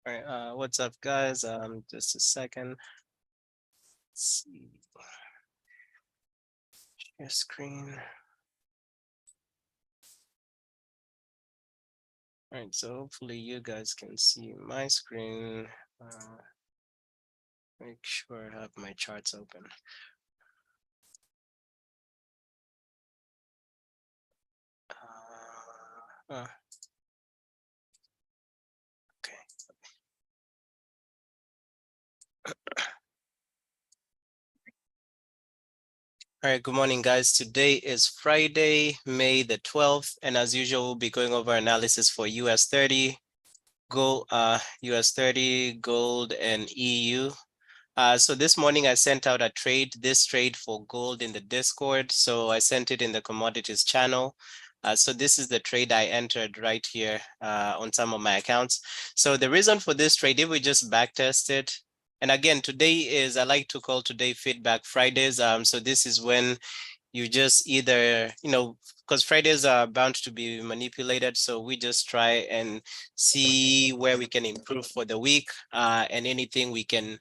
All right, what's up, guys? Just a second. Let's see your screen. All right, so hopefully you guys can see my screen. Make sure I have my charts open. Okay. All right, good morning, guys. Today is Friday, May the 12th, and as usual, we'll be going over analysis for US 30, gold, US 30, gold, and EU. So this morning I sent out this trade for gold in the Discord. So I sent it in the commodities channel. So this is the trade I entered right here on some of my accounts. So the reason for this trade, if we just backtest it, and again, today is, I like to call today Feedback Fridays. So this is when you just either, because Fridays are bound to be manipulated. So we just try and see where we can improve for the week and anything we can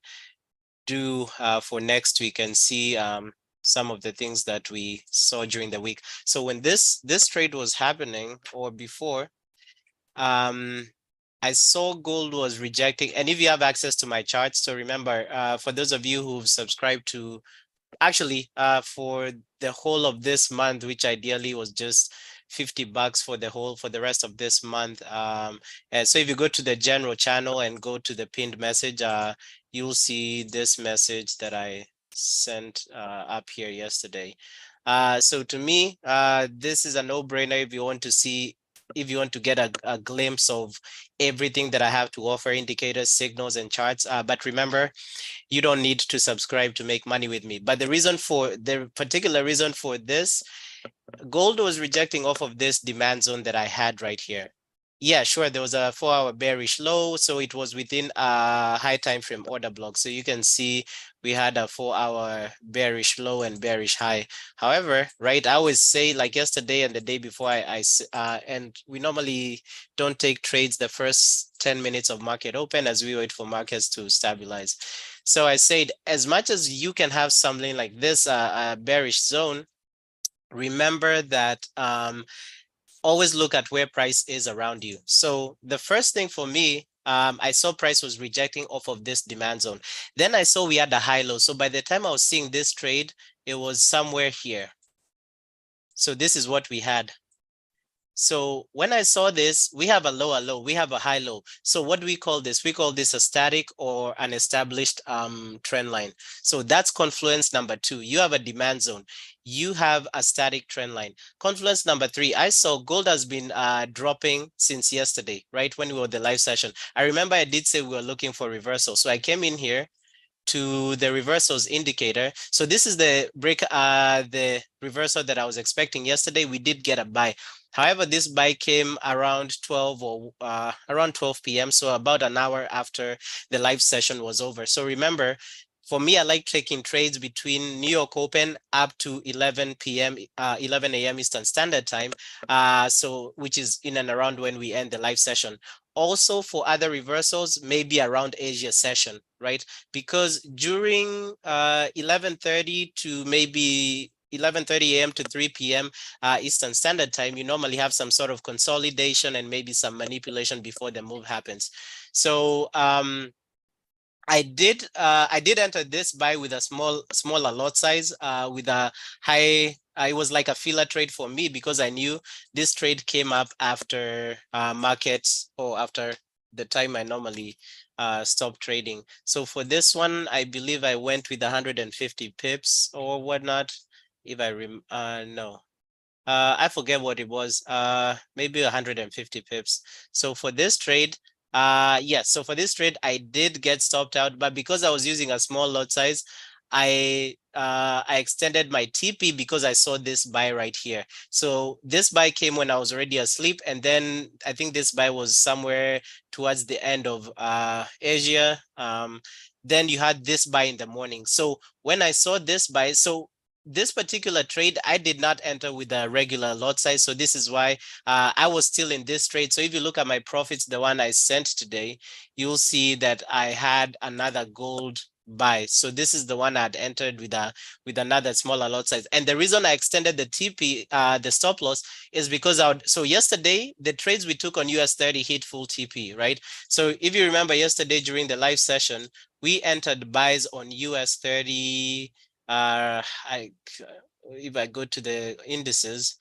do for next week and see some of the things that we saw during the week. So when this trade was happening or before, I saw gold was rejecting. And if you have access to my charts, so remember, for those of you who've subscribed to, actually, for the whole of this month, which ideally was just $50 for the rest of this month. And so if you go to the general channel and go to the pinned message, you'll see this message that I sent up here yesterday. So to me, this is a no-brainer if you want to get a glimpse of everything that I have to offer, indicators, signals, and charts. But remember, you don't need to subscribe to make money with me. But the particular reason for this, gold was rejecting off of this demand zone that I had right here. Yeah, sure. There was a 4-hour bearish low, so it was within a high time frame order block. So you can see we had a 4-hour bearish low and bearish high. However, right, I always say, like yesterday and the day before, and we normally don't take trades the first 10 minutes of market open as we wait for markets to stabilize. So I said, as much as you can have something like this, bearish zone, remember that always look at where price is around you. So the first thing for me, I saw price was rejecting off of this demand zone. Then I saw we had a high low. So by the time I was seeing this trade, it was somewhere here. So this is what we had. So when I saw this, we have a low, we have a high low. So what do we call this? We call this a static or an established trend line. So that's confluence number 2. You have a demand zone. You have a static trend line. Confluence number 3, I saw gold has been dropping since yesterday, right? When we were the live session. I remember I did say we were looking for reversal. So I came in here to the reversals indicator. So this is the the reversal that I was expecting yesterday. We did get a buy. However, this buy came around 12 or around 12 p.m. So about an hour after the live session was over. So remember, for me, I like taking trades between New York Open up to 11 p.m., 11 a.m. Eastern Standard Time. So which is in and around when we end the live session. Also for other reversals, maybe around Asia session, right? Because during 11:30 to maybe 11:30 a.m. to 3 p.m. Eastern Standard Time, you normally have some sort of consolidation and maybe some manipulation before the move happens. So I did enter this buy with a smaller lot size with a high. It was like a filler trade for me because I knew this trade came up after markets or after the time I normally stop trading. So for this one, I believe I went with 150 pips or whatnot. If I no, I forget what it was. Maybe 150 pips. So for this trade, yes. So for this trade, I did get stopped out, but because I was using a small lot size, I extended my TP because I saw this buy right here. So this buy came when I was already asleep, and then I think this buy was somewhere towards the end of Asia. Then you had this buy in the morning. So when I saw this buy, so this particular trade, I did not enter with a regular lot size. So this is why I was still in this trade. So if you look at my profits, the one I sent today, you'll see that I had another gold buy. So this is the one I had entered with another smaller lot size. And the reason I extended the TP, the stop loss, is because so yesterday, the trades we took on US 30 hit full TP, right? So if you remember yesterday during the live session, we entered buys on US 30. If I go to the indices,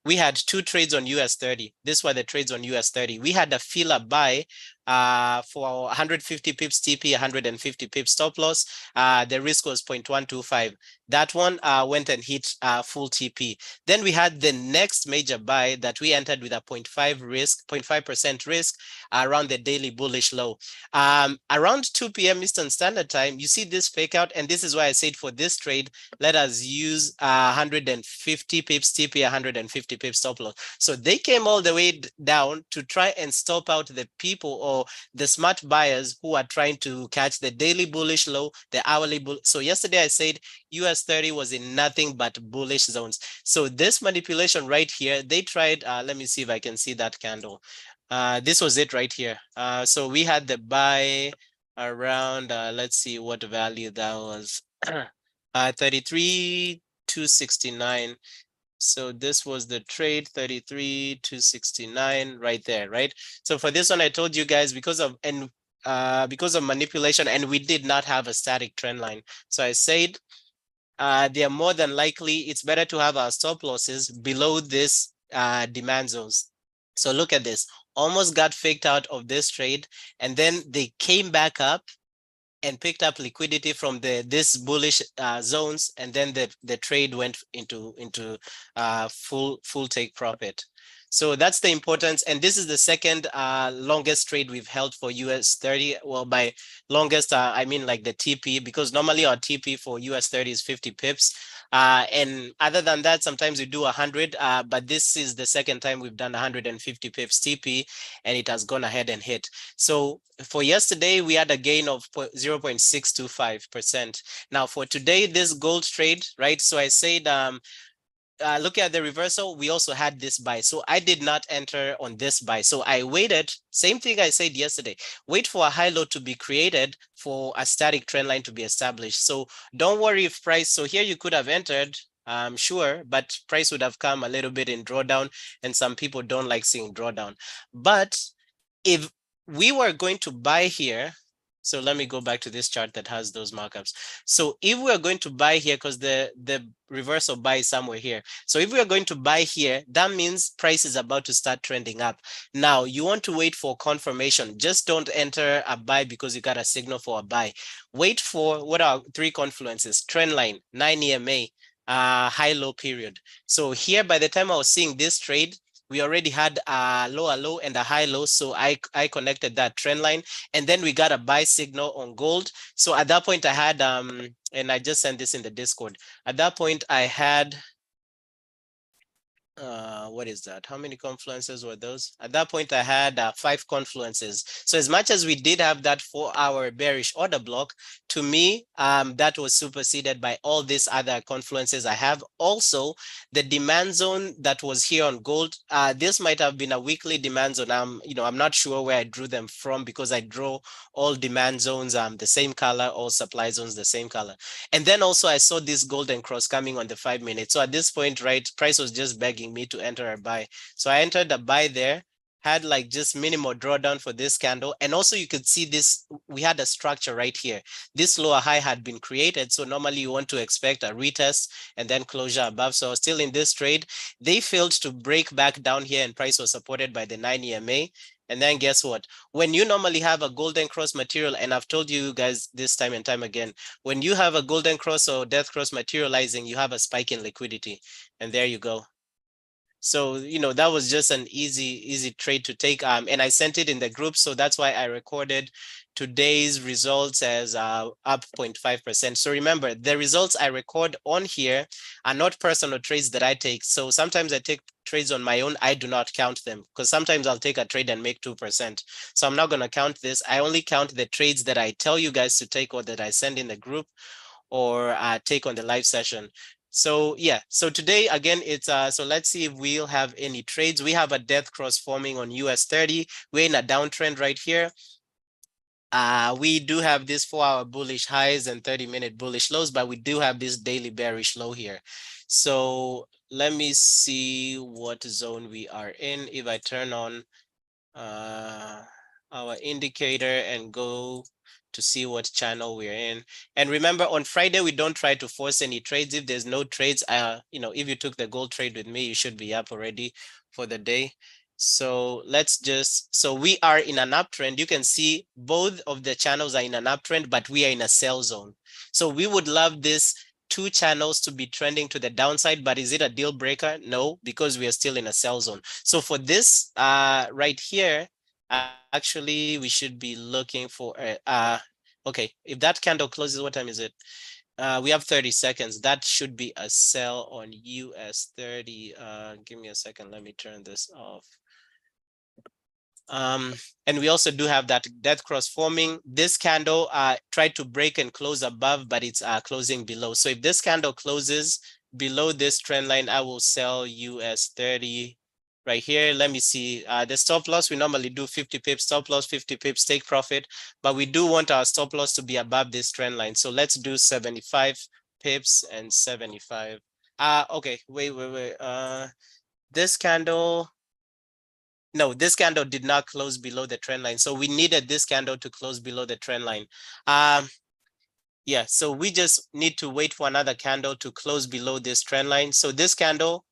we had two trades on US 30. These were the trades on US 30. We had a filler buy for 150 pips TP, 150 pips stop loss. The risk was 0.125. That one went and hit full TP. Then we had the next major buy that we entered with a 0.5 risk, 0.5% risk around the daily bullish low. Around 2 p.m. Eastern Standard Time, you see this fake out, and this is why I said for this trade, let us use 150 pips TP, 150 pips stop loss. So they came all the way down to try and stop out the people or the smart buyers who are trying to catch the daily bullish low, the hourly bull. So yesterday I said US 30 was in nothing but bullish zones. So this manipulation right here, they tried, let me see if I can see that candle. This was it right here. So we had the buy around, let's see what value that was. 33,269. So this was the trade, 33,269 right there, right? So for this one, I told you guys because of manipulation, and we did not have a static trend line. So I said they are more than likely, it's better to have our stop losses below this demand zones. So look at this, almost got faked out of this trade, and then they came back up and picked up liquidity from this bullish zones, and then the trade went into full take profit. So that's the importance, and this is the second longest trade we've held for US 30. Well, by longest I mean like the TP, because normally our TP for US 30 is 50 pips. And other than that, sometimes we do 100, but this is the second time we've done 150 pips TP, and it has gone ahead and hit. So for yesterday, we had a gain of 0.625%. Now for today, this gold trade, right? So I said, look at the reversal, we also had this buy. So I did not enter on this buy. So I waited, same thing I said yesterday, wait for a high low to be created for a static trend line to be established. So don't worry if price, so here you could have entered, sure, but price would have come a little bit in drawdown, and some people don't like seeing drawdown. But if we were going to buy here, so let me go back to this chart that has those markups. So if we are going to buy here, because the reversal buy is somewhere here. So if we are going to buy here, that means price is about to start trending up. Now you want to wait for confirmation. Just don't enter a buy because you got a signal for a buy. Wait for what are three confluences: trend line, 9 EMA, high low period. So here, by the time I was seeing this trade, we already had a lower low and a high low. So I connected that trend line, and then we got a buy signal on gold. So at that point I had, and I just sent this in the Discord. At that point I had, what is that? How many confluences were those? At that point, I had 5 confluences. So as much as we did have that 4-hour bearish order block, to me, that was superseded by all these other confluences I have. Also, the demand zone that was here on gold, this might have been a weekly demand zone. I'm not sure where I drew them from, because I draw all demand zones the same color, all supply zones the same color. And then also I saw this golden cross coming on the 5 minutes. So at this point, right, price was just begging me to enter a buy. So I entered a buy there, had like just minimal drawdown for this candle. And also you could see this, we had a structure right here. This lower high had been created. So normally you want to expect a retest and then closure above. So still in this trade, they failed to break back down here, and price was supported by the 9 EMA. And then guess what? When you normally have a golden cross material, and I've told you guys this time and time again, when you have a golden cross or death cross materializing, you have a spike in liquidity. And there you go. So, that was just an easy trade to take. And I sent it in the group. So that's why I recorded today's results as up 0.5%. So remember, the results I record on here are not personal trades that I take. So sometimes I take trades on my own. I do not count them, because sometimes I'll take a trade and make 2%. So I'm not going to count this. I only count the trades that I tell you guys to take, or that I send in the group, or take on the live session. So yeah, so today again, it's so let's see if we'll have any trades. We have a death cross forming on US 30. We're in a downtrend right here. We do have this 4-hour bullish highs and 30-minute bullish lows, but we do have this daily bearish low here. So let me see what zone we are in. If I turn on uh, our indicator and go to see what channel we're in. And remember, on Friday, we don't try to force any trades. If there's no trades, if you took the gold trade with me, you should be up already for the day. So so we are in an uptrend. You can see both of the channels are in an uptrend, but we are in a sell zone. So we would love this two channels to be trending to the downside, but is it a deal breaker? No, because we are still in a sell zone. So for this right here, actually we should be looking for okay, if that candle closes, what time is it? We have 30 seconds. That should be a sell on US 30. Give me a second, let me turn this off. And we also do have that death cross forming. This candle tried to break and close above, but it's closing below. So if this candle closes below this trend line, I will sell US 30 right here. Let me see. The stop loss, we normally do 50 pips, stop loss 50 pips, take profit, but we do want our stop loss to be above this trend line. So let's do 75 pips and 75. Okay, wait. This candle, no, this candle did not close below the trend line. So we needed this candle to close below the trend line. Yeah, so we just need to wait for another candle to close below this trend line. So this candle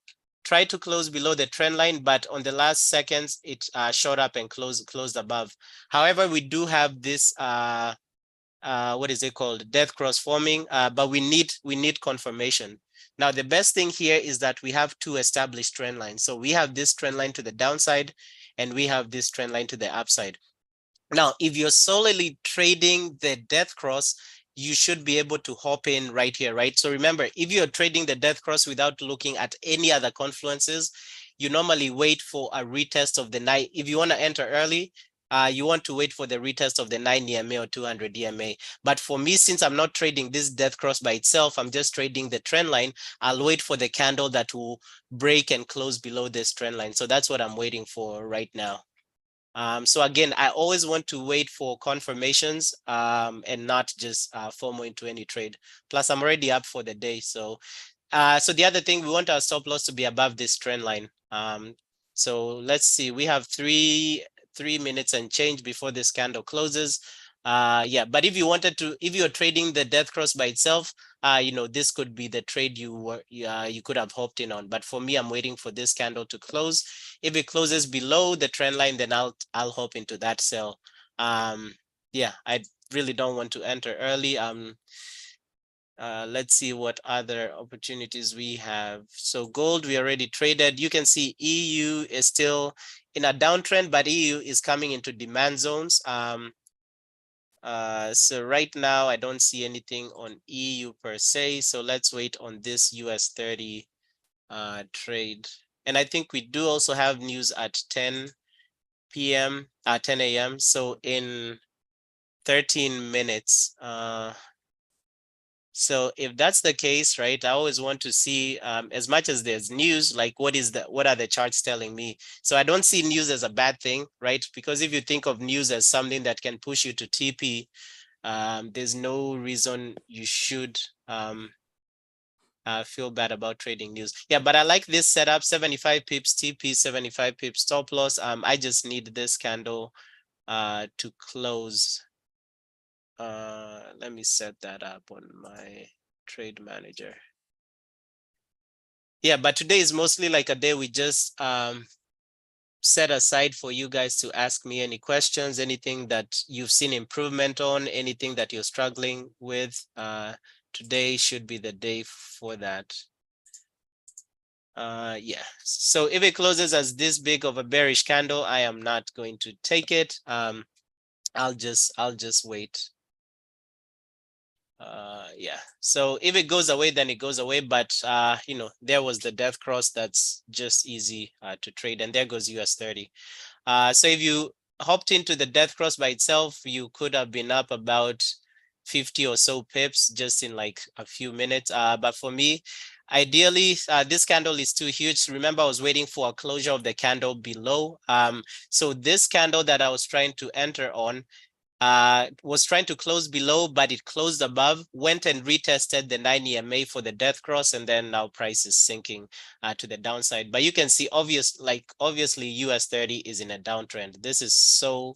tried to close below the trend line, but on the last seconds, it shot up and closed above. However, we do have this what is it called, death cross forming, but we need confirmation. Now the best thing here is that we have two established trend lines. So we have this trend line to the downside and we have this trend line to the upside. Now if you're solely trading the death cross, you should be able to hop in right here, right? So remember, if you're trading the death cross without looking at any other confluences, you normally wait for a retest of the night. If you want to enter early, you want to wait for the retest of the 9 EMA or 200 EMA. But for me, since I'm not trading this death cross by itself, I'm just trading the trend line, I'll wait for the candle that will break and close below this trend line. So that's what I'm waiting for right now. So again, I always want to wait for confirmations and not just FOMO into any trade. Plus, I'm already up for the day. So so the other thing, we want our stop loss to be above this trend line. So let's see, we have three minutes and change before this candle closes. Yeah, but if you're trading the death cross by itself, this could be the trade you could have hopped in on. But for me, I'm waiting for this candle to close. If it closes below the trend line, then I'll hop into that sell. Yeah, I really don't want to enter early. Let's see what other opportunities we have. So gold, we already traded. You can see EU is still in a downtrend, but EU is coming into demand zones. So right now, I don't see anything on EU per se. So let's wait on this US 30 trade. And I think we do also have news at 10 p.m., 10 a.m. So in 13 minutes. So if that's the case, right, I always want to see, as much as there's news, like what are the charts telling me? So I don't see news as a bad thing, right? Because if you think of news as something that can push you to TP, there's no reason you should feel bad about trading news. Yeah, but I like this setup, 75 pips TP, 75 pips stop loss. I just need this candle to close. Let me set that up on my trade manager. Yeah, but today is mostly like a day we just set aside for you guys to ask me any questions, anything that you've seen improvement on, anything that you're struggling with. Today should be the day for that. Yeah, so if it closes as this big of a bearish candle, I am not going to take it. I'll just wait. Yeah, so if it goes away, then it goes away, but there was the death cross. That's just easy to trade, and there goes US 30. So if you hopped into the death cross by itself, you could have been up about 50 or so pips just in like a few minutes. But for me, Ideally, this candle is too huge. Remember, I was waiting for a closure of the candle below. So this candle that I was trying to enter on was trying to close below, but it closed above, went and retested the 9 EMA for the death cross, and then now price is sinking to the downside. But you can see obviously US 30 is in a downtrend. This is so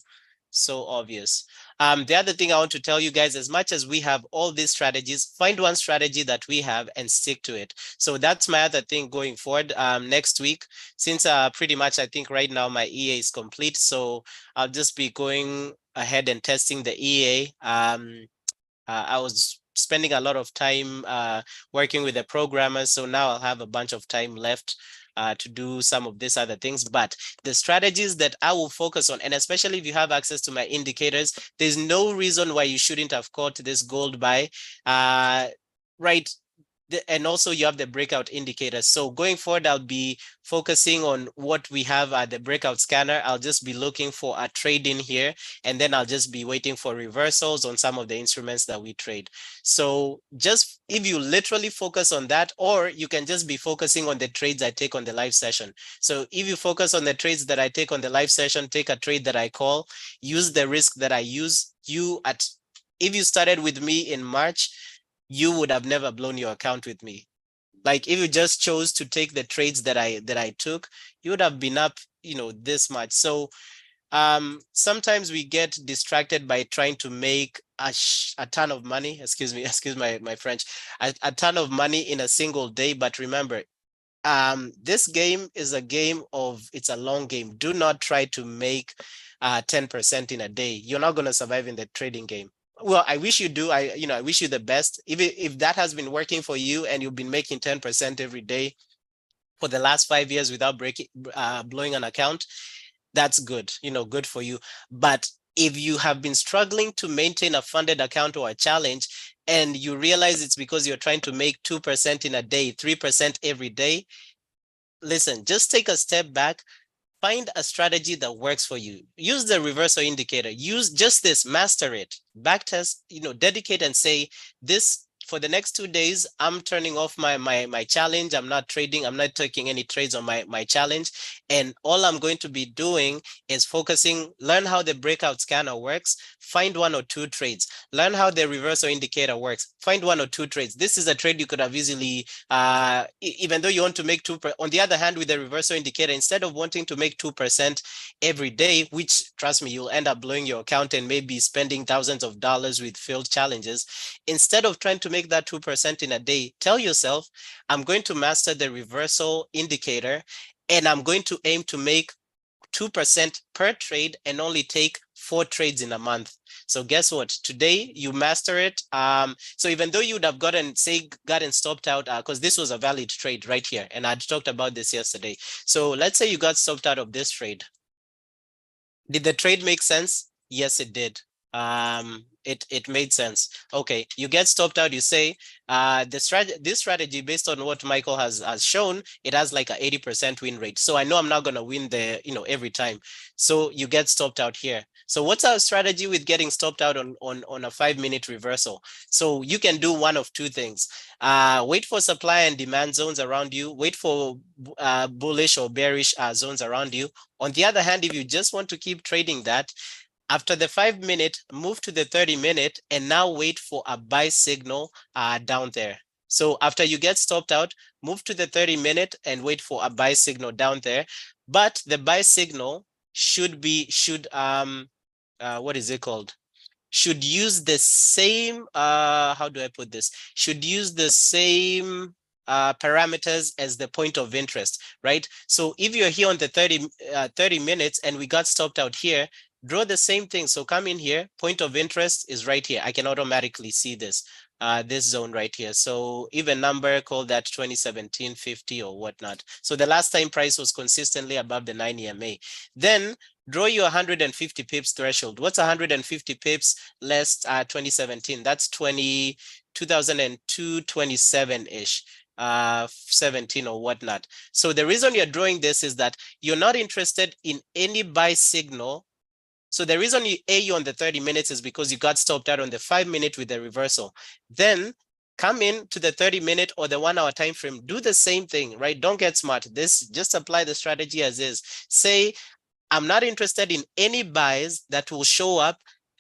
obvious. The other thing I want to tell you guys, as much as we have all these strategies, find one strategy that we have and stick to it. So that's my other thing going forward. Next week, since pretty much I think right now my EA is complete, so I'll just be going ahead and testing the EA. I was spending a lot of time working with the programmers, so now I'll have a bunch of time left to do some of these other things. But the strategies that I will focus on, and especially if you have access to my indicators, there's no reason why you shouldn't have caught this gold buy. Right, and also you have the breakout indicators. So going forward, I'll be focusing on what we have at the breakout scanner. I'll just be looking for a trade in here, and then I'll just be waiting for reversals on some of the instruments that we trade. So just if you literally focus on that, or you can just be focusing on the trades I take on the live session. So if you focus on the trades that I take on the live session, take a trade that I call, use the risk that I use. If you started with me in March, you would have never blown your account with me. Like if you just chose to take the trades that I took, you would have been up, this much. So sometimes we get distracted by trying to make a ton of money. Excuse my French, a ton of money in a single day. But remember, this game is it's a long game. Do not try to make 10% in a day. You're not going to survive in the trading game. Well, I wish you do. I wish you the best. If that has been working for you and you've been making 10% every day for the last 5 years without blowing an account, that's good. Good for you. But if you have been struggling to maintain a funded account or a challenge, and you realize it's because you're trying to make 2% in a day, 3% every day, listen, just take a step back. Find a strategy that works for you. Use the reversal indicator. Use just this, master it, backtest, dedicate and say, this for the next 2 days, I'm turning off my challenge. I'm not trading. I'm not taking any trades on my challenge. And all I'm going to be doing is focusing, learn how the breakout scanner works, find 1 or 2 trades, learn how the reversal indicator works, find 1 or 2 trades. This is a trade you could have easily, even though you want to make 2%, on the other hand, with the reversal indicator, instead of wanting to make 2% every day, which trust me, you'll end up blowing your account and maybe spending thousands of dollars with failed challenges. Instead of trying to make that 2% in a day, tell yourself, I'm going to master the reversal indicator and I'm going to aim to make 2% per trade and only take 4 trades in a month. So guess what? Today you master it. So even though you would have gotten stopped out, because this was a valid trade right here, and I'd talked about this yesterday. So let's say you got stopped out of this trade. Did the trade make sense? Yes, it did. It made sense. Okay, you get stopped out. You say, this strategy, based on what Michael has shown, it has like a 80% win rate. So I know I'm not gonna win every time. So you get stopped out here. So what's our strategy with getting stopped out on a 5-minute reversal? So you can do one of 2 things. Wait for supply and demand zones around you. Wait for bullish or bearish zones around you. On the other hand, if you just want to keep trading that, after the 5-minute, move to the 30-minute and now wait for a buy signal down there. So after you get stopped out, move to the 30-minute and wait for a buy signal down there. But the buy signal should what is it called? Should use the same, how do I put this? Should use the same parameters as the point of interest, right? So if you're here on the 30 minutes and we got stopped out here, draw the same thing. So come in here, point of interest is right here. I can automatically see this zone right here. So even number, call that 2017-50 or whatnot. So the last time price was consistently above the 9 EMA. Then draw your 150 pips threshold. What's 150 pips less 2017? That's 2002, 27-ish. 17 or whatnot. So the reason you're drawing this is that you're not interested in any buy signal. So the reason you're on the 30 minutes is because you got stopped out on the 5-minute with the reversal. Then come in to the 30-minute or the 1 hour time frame, do the same thing, right? Don't get smart. This, just apply the strategy as is. Say, I'm not interested in any buys that will show up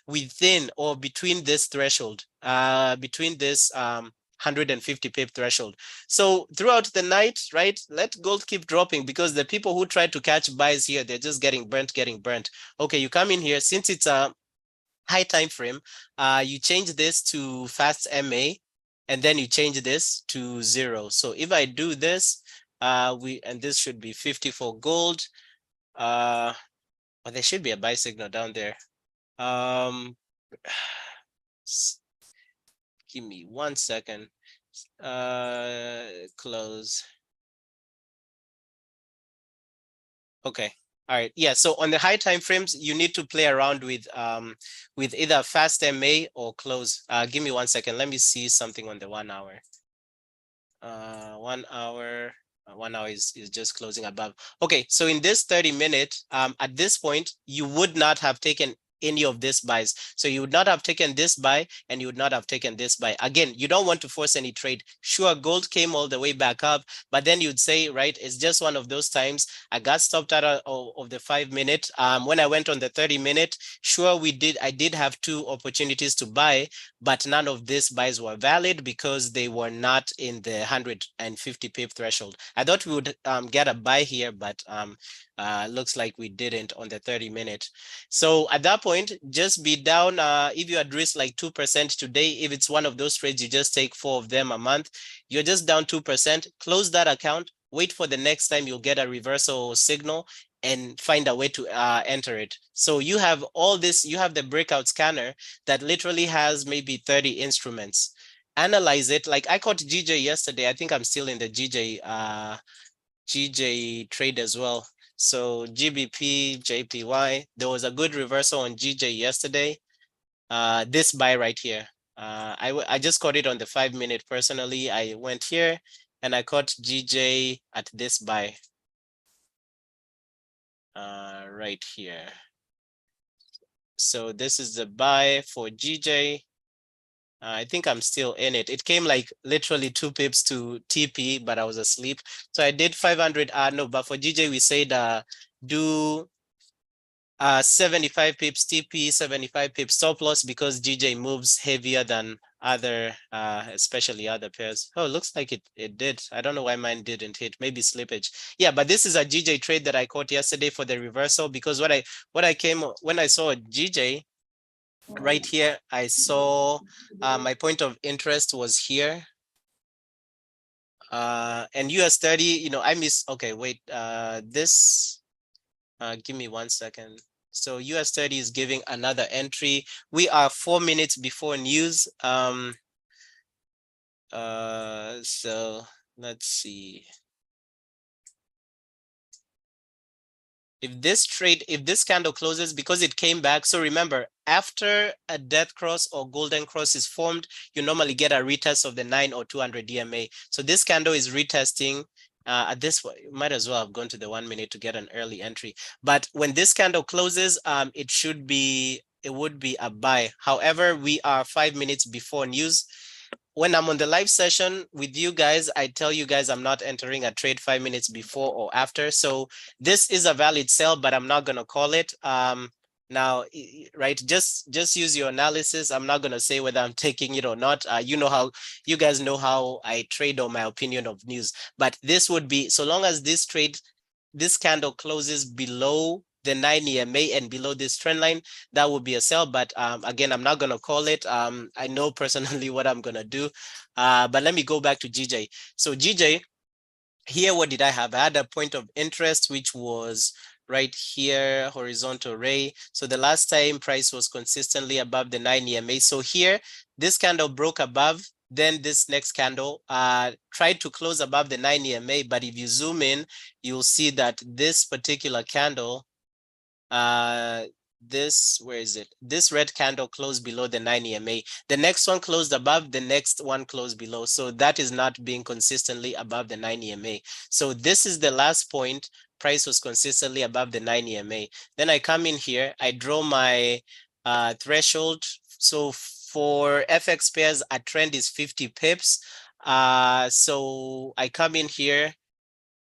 within or between this threshold, between this 150 pip threshold. So throughout the night, right, let gold keep dropping, because the people who try to catch buys here, they're just getting burnt. Okay, you come in here, since it's a high time frame, you change this to fast MA, and then you change this to 0. So if I do this, and this should be 50 for gold. Well, there should be a buy signal down there. Give me 1 second. Close. Okay. All right. Yeah. So on the high time frames, you need to play around with either fast MA or close. Give me 1 second. Let me see something on the 1 hour. 1 hour. 1 hour is just closing above. Okay, so in this 30-minute, at this point, you would not have taken any of this buys. So you would not have taken this buy, and you would not have taken this buy. Again, you don't want to force any trade. Sure, gold came all the way back up, but then you'd say, right, it's just one of those times. I got stopped out of the 5-minute. When I went on the 30-minute, sure, I did have 2 opportunities to buy, but none of these buys were valid because they were not in the 150 pip threshold. I thought we would get a buy here, but looks like we didn't on the 30-minute. So at that point, just be down. If you had risked like 2% today, if it's one of those trades, you just take 4 of them a month, you're just down 2%, close that account, wait for the next time you'll get a reversal signal, and find a way to enter it. So you have all this, you have the breakout scanner that literally has maybe 30 instruments. Analyze it. Like I caught GJ yesterday. I think I'm still in the GJ trade as well. So GBP, JPY, there was a good reversal on GJ yesterday. This buy right here. I just caught it on the 5-minute personally. I went here and I caught GJ at this buy right here. So this is the buy for GJ. I think I'm still in it. It came like literally 2 pips to TP, but I was asleep. So I did 500. No, but for GJ, we said do 75 pips TP, 75 pips stop loss, because GJ moves heavier than other, especially other pairs. Oh, looks like it did. I don't know why mine didn't hit. Maybe slippage. Yeah, but this is a GJ trade that I caught yesterday for the reversal, because when I saw a GJ right here, I saw my point of interest was here. And US 30, you know, okay, wait, this, give me 1 second. So US 30 is giving another entry. We are 4 minutes before news. So let's see. If this candle closes, because it came back. So remember, after a death cross or golden cross is formed, you normally get a retest of the 9 or 200 DMA. So this candle is retesting at this point. You might as well have gone to the 1 minute to get an early entry. But when this candle closes, it would be a buy. However, we are 5 minutes before news. When I'm on the live session with you guys, I tell you guys I'm not entering a trade 5 minutes before or after. So this is a valid sell, but I'm not going to call it. Now, right, just use your analysis. I'm not going to say whether I'm taking it or not. You guys know how I trade or my opinion of news. But this would be, so long as this candle closes below the 9 EMA and below this trend line, that would be a sell. But again, I'm not going to call it. I know personally what I'm going to do. But let me go back to GJ. So GJ, here, what did I have? I had a point of interest, which was right here, horizontal ray. So the last time price was consistently above the 9 EMA. So here, this candle broke above. Then this next candle tried to close above the 9 EMA. But if you zoom in, you'll see that this particular candle, where is it? This red candle closed below the 9 EMA. The next one closed above, the next one closed below. So that is not being consistently above the 9 EMA. So this is the last point. Price was consistently above the 9 EMA. Then I come in here, I draw my threshold. So For FX pairs, a trend is 50 pips. So I come in here.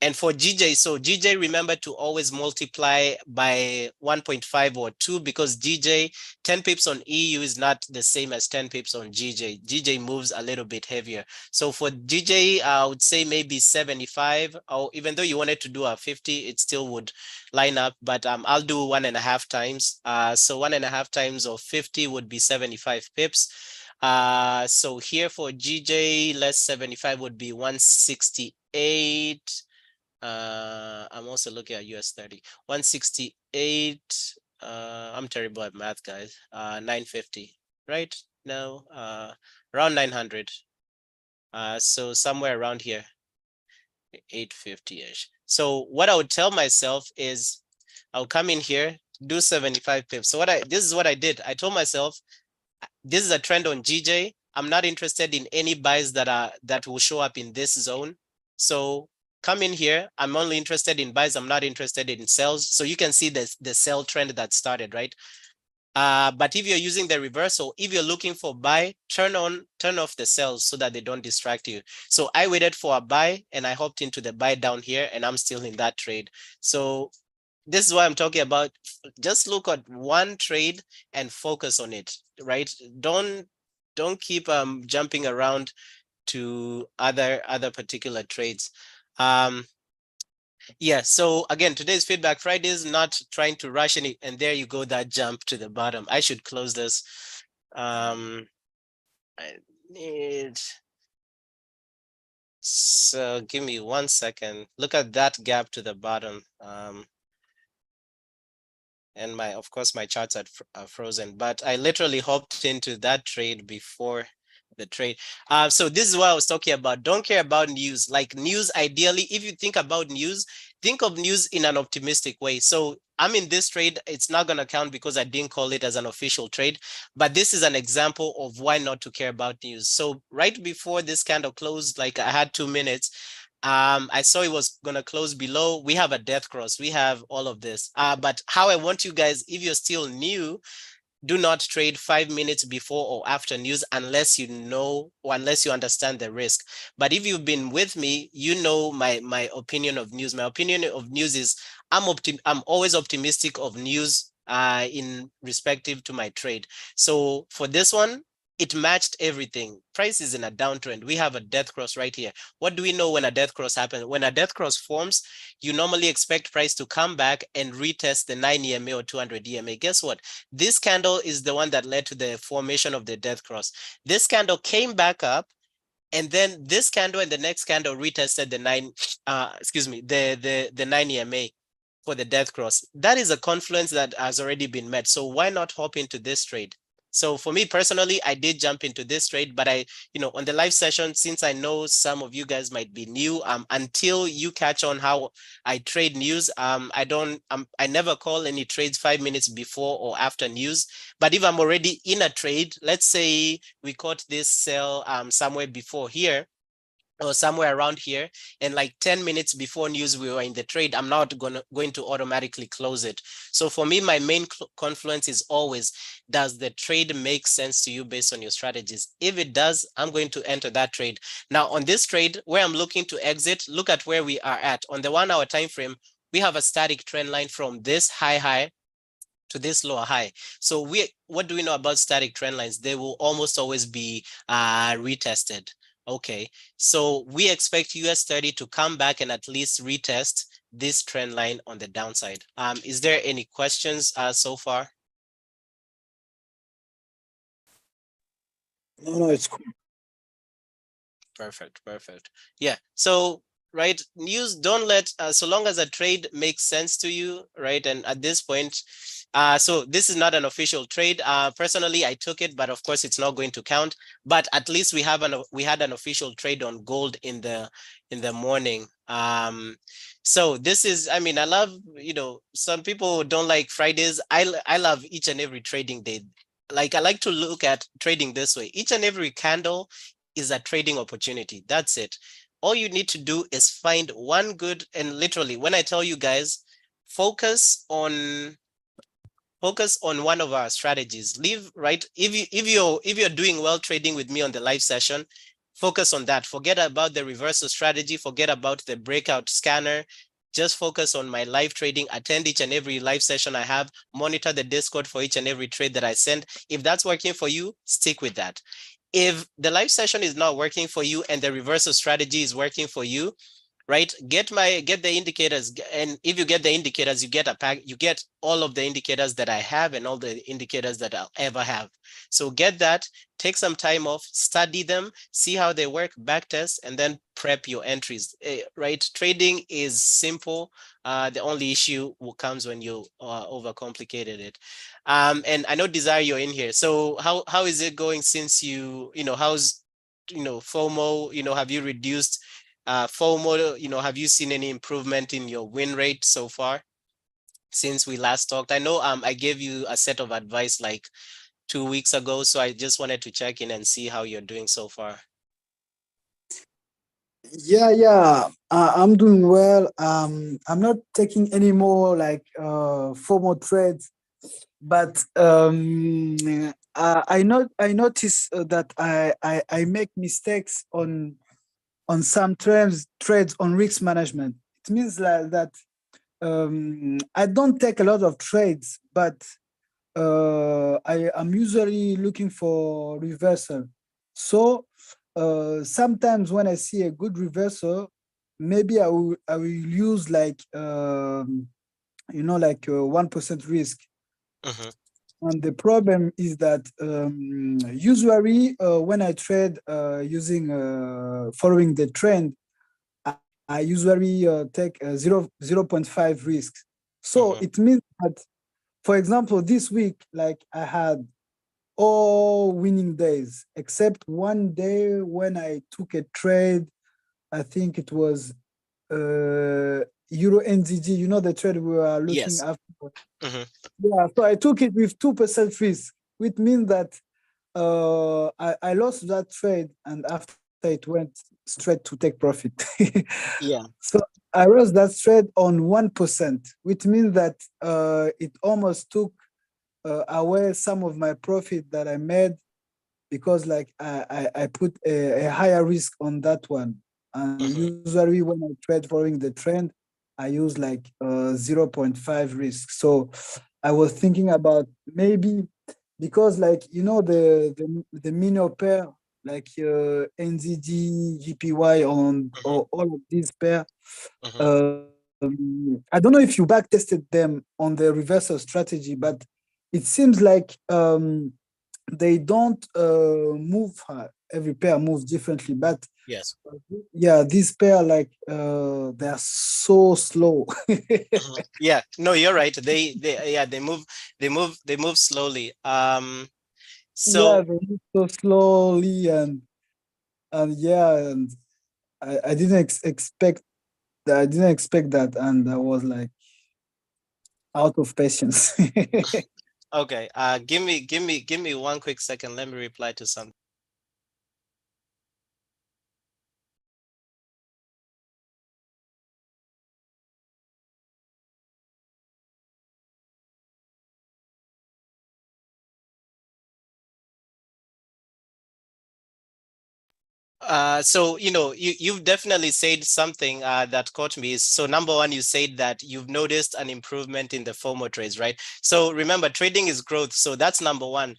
And for GJ, so GJ, remember to always multiply by 1.5 or 2 because GJ, 10 pips on EU is not the same as 10 pips on GJ. GJ moves a little bit heavier. So for GJ, I would say maybe 75, or even though you wanted to do a 50, it still would line up, but I'll do 1.5 times. So 1.5 times of 50 would be 75 pips. So here for GJ, less 75 would be 168. I'm also looking at US 30. 168. I'm terrible at math, guys. 950, right? No, around 900. So somewhere around here, 850-ish. So what I would tell myself is I'll come in here, do 75 pips. So this is what I did. I told myself, this is a trend on GJ. I'm not interested in any buys that will show up in this zone. So come in here. I'm only interested in buys. I'm not interested in sells. So you can see the sell trend that started, right? But if you're using the reversal, if you're looking for buy, turn off the sells so that they don't distract you. So I waited for a buy and I hopped into the buy down here and I'm still in that trade. So this is what I'm talking about. Just look at one trade and focus on it, right? Don't keep jumping around to other particular trades. Yeah, so again, today's Feedback Friday is not trying to rush any, and there you go, that jump to the bottom. I should close this. I need, so give me 1 second. Look at that gap to the bottom. And of course, my charts are frozen, but I literally hopped into that trade before the trade. So this is what I was talking about. Don't care about news. Like news, ideally, if you think about news, think of news in an optimistic way. So I'm in this trade. It's not going to count because I didn't call it as an official trade, but this is an example of why not to care about news. So right before this candle closed, like I had 2 minutes, I saw it was gonna close below. We have a death cross. We have all of this. But how I want you guys, if you're still new, do not trade 5 minutes before or after news unless you know or unless you understand the risk. But if you've been with me, you know my opinion of news. My opinion of news is I'm always optimistic of news in respective to my trade. So for this one, it matched everything. Price is in a downtrend. We have a death cross right here. What do we know when a death cross happens? When a death cross forms, you normally expect price to come back and retest the 9 EMA or 200 EMA. Guess what? This candle is the one that led to the formation of the death cross. This candle came back up, and then this candle and the next candle retested the the 9 EMA for the death cross. That is a confluence that has already been met. So why not hop into this trade? So for me personally, I did jump into this trade, but on the live session, since I know some of you guys might be new, until you catch on how I trade news, I never call any trades 5 minutes before or after news. But if I'm already in a trade, let's say we caught this sell somewhere before here, or somewhere around here, and like 10 minutes before news we were in the trade, I'm not going to automatically close it. So for me, my main confluence is always, does the trade make sense to you based on your strategies? If it does, I'm going to enter that trade. Now on this trade where I'm looking to exit, look at where we are at. On the 1 hour time frame, we have a static trend line from this high to this lower high. So what do we know about static trend lines? They will almost always be retested. Okay, so we expect US 30 to come back and at least retest this trend line on the downside. Is there any questions so far? No, it's cool. Perfect. Yeah, so right, news, don't let so long as a trade makes sense to you, right? And at this point, so this is not an official trade. Personally, I took it, but of course it's not going to count. But at least we had an official trade on gold in the morning. So this is, I mean, I love, some people don't like Fridays. I love each and every trading day. Like I like to look at trading this way. Each and every candle is a trading opportunity. That's it. All you need to do is find one good, and literally when I tell you guys, focus on focus on one of our strategies. Leave, right? If you're doing well trading with me on the live session, focus on that. Forget about the reversal strategy, forget about the breakout scanner. Just focus on my live trading. Attend each and every live session I have, monitor the Discord for each and every trade that I send. If that's working for you, stick with that. If the live session is not working for you and the reversal strategy is working for you, right, get the indicators. And if you get the indicators, you get a pack, you get all of the indicators that I have and all the indicators that I'll ever have. So get that, take some time off, study them, see how they work, back test, and then prep your entries. Right, trading is simple. The only issue comes when you overcomplicated it. And I know, Desire, you're in here. So how is it going since how's FOMO? Have you reduced FOMO? Have you seen any improvement in your win rate so far since we last talked? I know I gave you a set of advice like 2 weeks ago, so I just wanted to check in and see how you're doing so far. Yeah. I'm doing well. I'm not taking any more like formal trades, but I notice that I make mistakes on some trades on risk management. It means like that I don't take a lot of trades, but I am usually looking for reversal. So sometimes when I see a good reversal, maybe I will use like like 1% risk. Mm-hmm. And the problem is that usually when I trade using following the trend, I usually take 0.5 risks. So Mm-hmm. it means that, for example, this week, like I had all winning days except one day when I took a trade. I think it was Euro NZG, the trade we were looking Yes. after. Mm-hmm. Yeah, so I took it with 2% risk, which means that I lost that trade, and after it went straight to take profit. Yeah. So I lost that trade on 1%, which means that it almost took away some of my profit that I made, because like I put a higher risk on that one. And Mm-hmm. usually when I trade following the trend, I use like 0.5 risk. So I was thinking about maybe, because like the minor pair like NZD, GPY on Mm-hmm. or all of these pair. Mm-hmm. I don't know if you back tested them on the reversal strategy, but it seems like they don't move. Every pair moves differently, but Yes. yeah, these pair like they are so slow. Mhm. Yeah, no, you're right. They move slowly. Yeah, So they move so slowly, and yeah, and I didn't expect that. I didn't expect that, and I was like out of patience. okay, give me 1 quick second. Let me reply to something. So you've definitely said something that caught me. So number one, you said that you've noticed an improvement in the FOMO trades, right? So remember, trading is growth. So that's number one.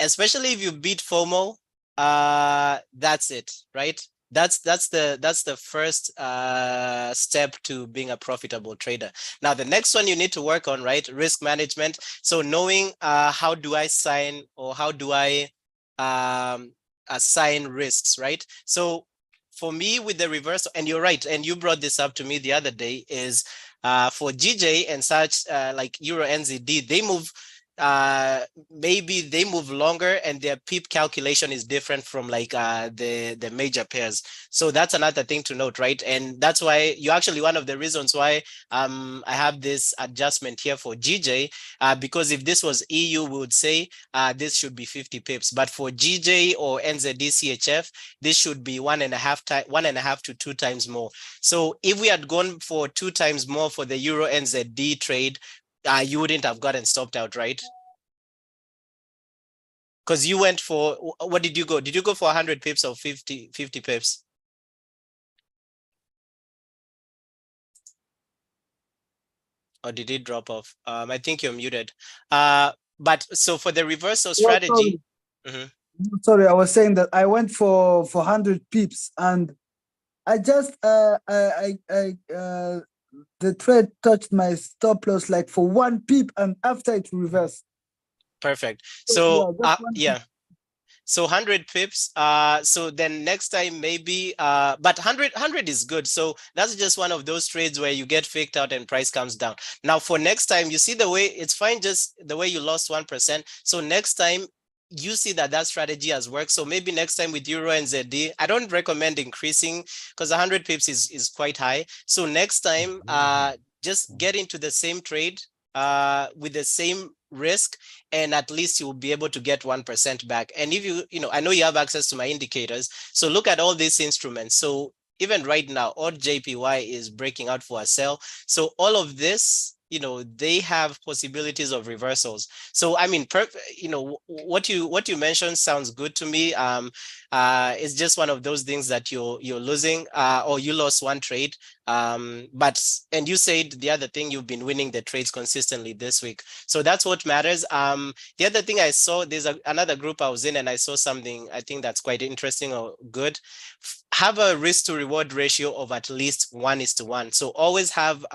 Especially if you beat FOMO, that's it, right? That's the first step to being a profitable trader. Now the next one you need to work on, right? Risk management. So knowing how do I sign, or how do I um, assign risks, right? So for me with the reverse, and you're right, and you brought this up to me the other day, is for GJ and such, like Euro NZD, they move uh maybe they move longer, and their peep calculation is different from like the major pairs. So that's another thing to note, right? And that's why you actually, one of the reasons why I have this adjustment here for GJ, because if this was EU, we would say this should be 50 pips, but for GJ or NZDCHF, this should be 1.5 to 2 times more. So if we had gone for 2 times more for the Euro NZD trade, You wouldn't have gotten stopped out, right? Because you went for, what did you go? Did you go for 100 pips or 50 pips? Or did it drop off? I think you're muted. But so for the reversal Well, sorry, strategy, mhm, sorry, I was saying that I went for 100 pips, and I just the trade touched my stop loss like for 1 pip, and after it reversed. perfect. So, So yeah, just 1 pip. yeah. So 100 pips. So then next time maybe, but 100 is good. So that's just one of those trades where you get faked out and price comes down. Now for next time, you see the way it's fine, just the way you lost 1%. So next time you see that that strategy has worked. So maybe next time with Euro and ZD, I don't recommend increasing because 100 pips is quite high. So next time, just get into the same trade with the same risk, and at least you'll be able to get 1% back. And if I know you have access to my indicators, so look at all these instruments. So even right now, odd JPY is breaking out for a sell. So all of this, they have possibilities of reversals. So I mean, what you mentioned sounds good to me. It's just one of those things that you're losing, or you lost one trade. And you said the other thing, you've been winning the trades consistently this week. So that's what matters. The other thing I saw, there's another group I was in, and I saw something I think that's quite interesting or good. Have a risk to reward ratio of at least 1:1. So always have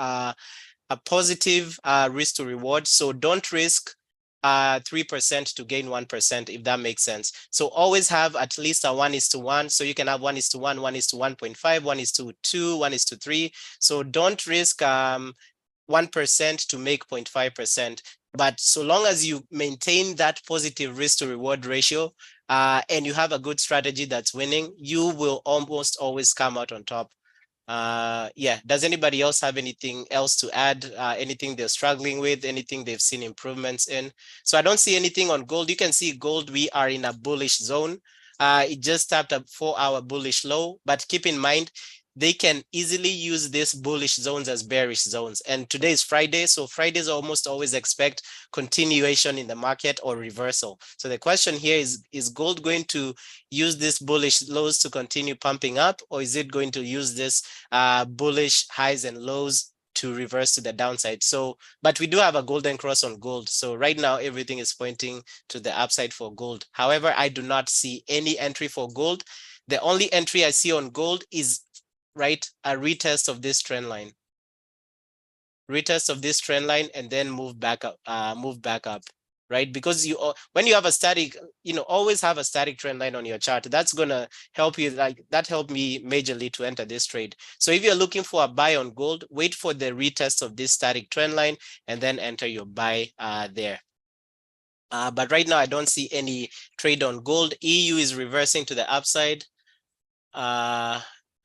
a positive risk to reward. So don't risk 3% to gain 1%, if that makes sense. So always have at least a 1:1. So you can have 1:1, 1:1.5, 1:2, 1:3. So don't risk 1% to make 0.5%. But so long as you maintain that positive risk to reward ratio, and you have a good strategy that's winning, you will almost always come out on top. Yeah, does anybody else have anything else to add? Anything they're struggling with, anything they've seen improvements in? So I don't see anything on gold. You can see gold, we are in a bullish zone. It just tapped a 4-hour bullish low, but keep in mind, they can easily use these bullish zones as bearish zones. And today is Friday, so Fridays almost always expect continuation in the market or reversal. So the question here is gold going to use this bullish lows to continue pumping up, or is it going to use this bullish highs and lows to reverse to the downside? So, but we do have a golden cross on gold. So right now, everything is pointing to the upside for gold. However, I do not see any entry for gold. The only entry I see on gold is a retest of this trend line. Retest of this trend line and then move back up, right? Because when you have a static, always have a static trend line on your chart. That's gonna help you. Like that helped me majorly to enter this trade. So if you're looking for a buy on gold, wait for the retest of this static trend line and then enter your buy there. But right now, I don't see any trade on gold. EU is reversing to the upside.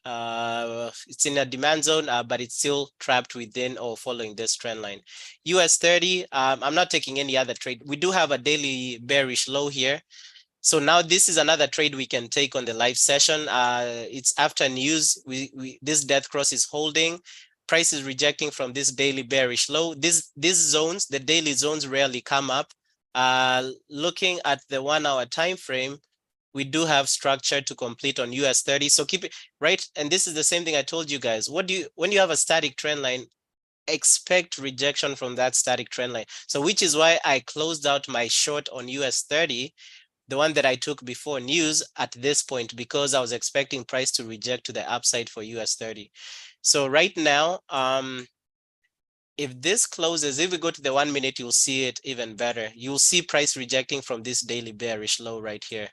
It's in a demand zone, but it's still trapped within or following this trend line. US 30, I'm not taking any other trade. We do have a daily bearish low here. So now this is another trade we can take on the live session. It's after news. This death cross is holding. Price is rejecting from this daily bearish low. These zones, the daily zones, rarely come up. Looking at the 1-hour time frame, we do have structure to complete on US 30. So keep it right. And this is the same thing I told you guys. When you have a static trend line, expect rejection from that static trend line. So which is why I closed out my short on US 30, the one that I took before news at this point, because I was expecting price to reject to the upside for US 30. So right now, if this closes, if we go to the 1 minute, you'll see it even better. You'll see price rejecting from this daily bearish low right here.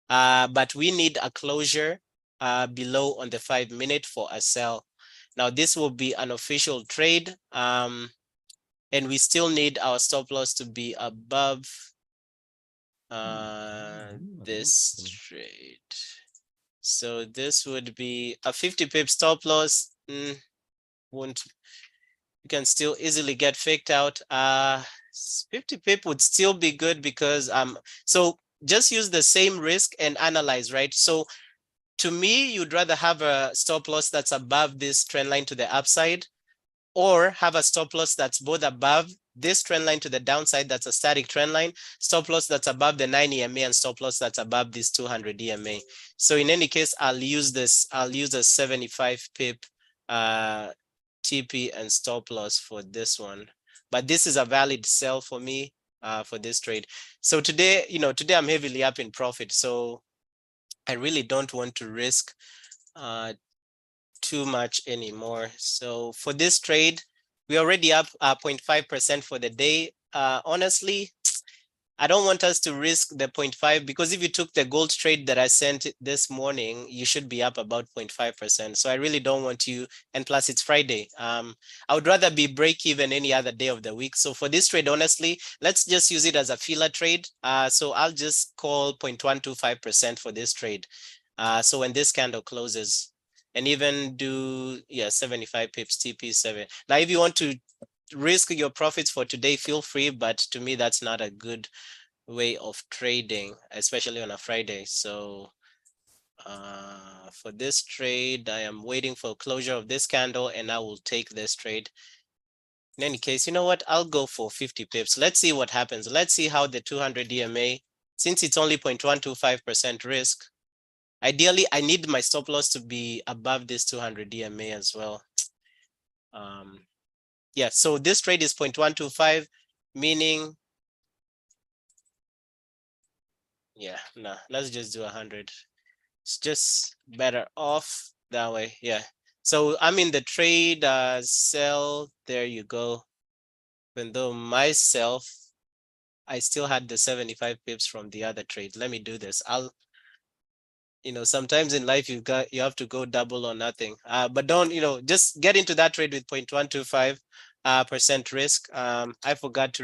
But we need a closure below on the 5 minute for a sell. Now this will be an official trade, and we still need our stop loss to be above this trade. So this would be a 50 pip stop loss. Won't, you can still easily get faked out. 50 pip would still be good because so just use the same risk and analyze, right? So to me, you'd rather have a stop loss that's above this trend line to the upside, or have a stop loss that's both above this trend line to the downside, that's a static trend line, stop loss that's above the 9 EMA, and stop loss that's above this 200 EMA. So in any case, I'll use a 75 pip TP and stop loss for this one. But this is a valid sell for me for this trade. So today, today I'm heavily up in profit. So I really don't want to risk too much anymore. So for this trade, we're already up 0.5% for the day. Honestly, I don't want us to risk the 0.5, because if you took the gold trade that I sent this morning, you should be up about 0.5%. So I really don't want you, and plus it's Friday. I would rather be break even any other day of the week. So for this trade, honestly, let's just use it as a filler trade. So I'll just call 0.125% for this trade. So when this candle closes, and even do 75 pips TP7. Now, if you want to risk your profits for today, feel free, but to me that's not a good way of trading, especially on a Friday. So for this trade, I am waiting for closure of this candle, and I will take this trade. In any case, you know what, I'll go for 50 pips. Let's see what happens. Let's see how the 200 EMA, since it's only 0.125% risk, ideally I need my stop loss to be above this 200 EMA as well. Yeah, so this trade is 0.125, meaning, no, let's just do 100. It's just better off that way. Yeah. So I'm in the trade sell. There you go. Even though myself, I still had the 75 pips from the other trade. Let me do this. Sometimes in life you have to go double or nothing. But don't, just get into that trade with 0.125 percent risk. I forgot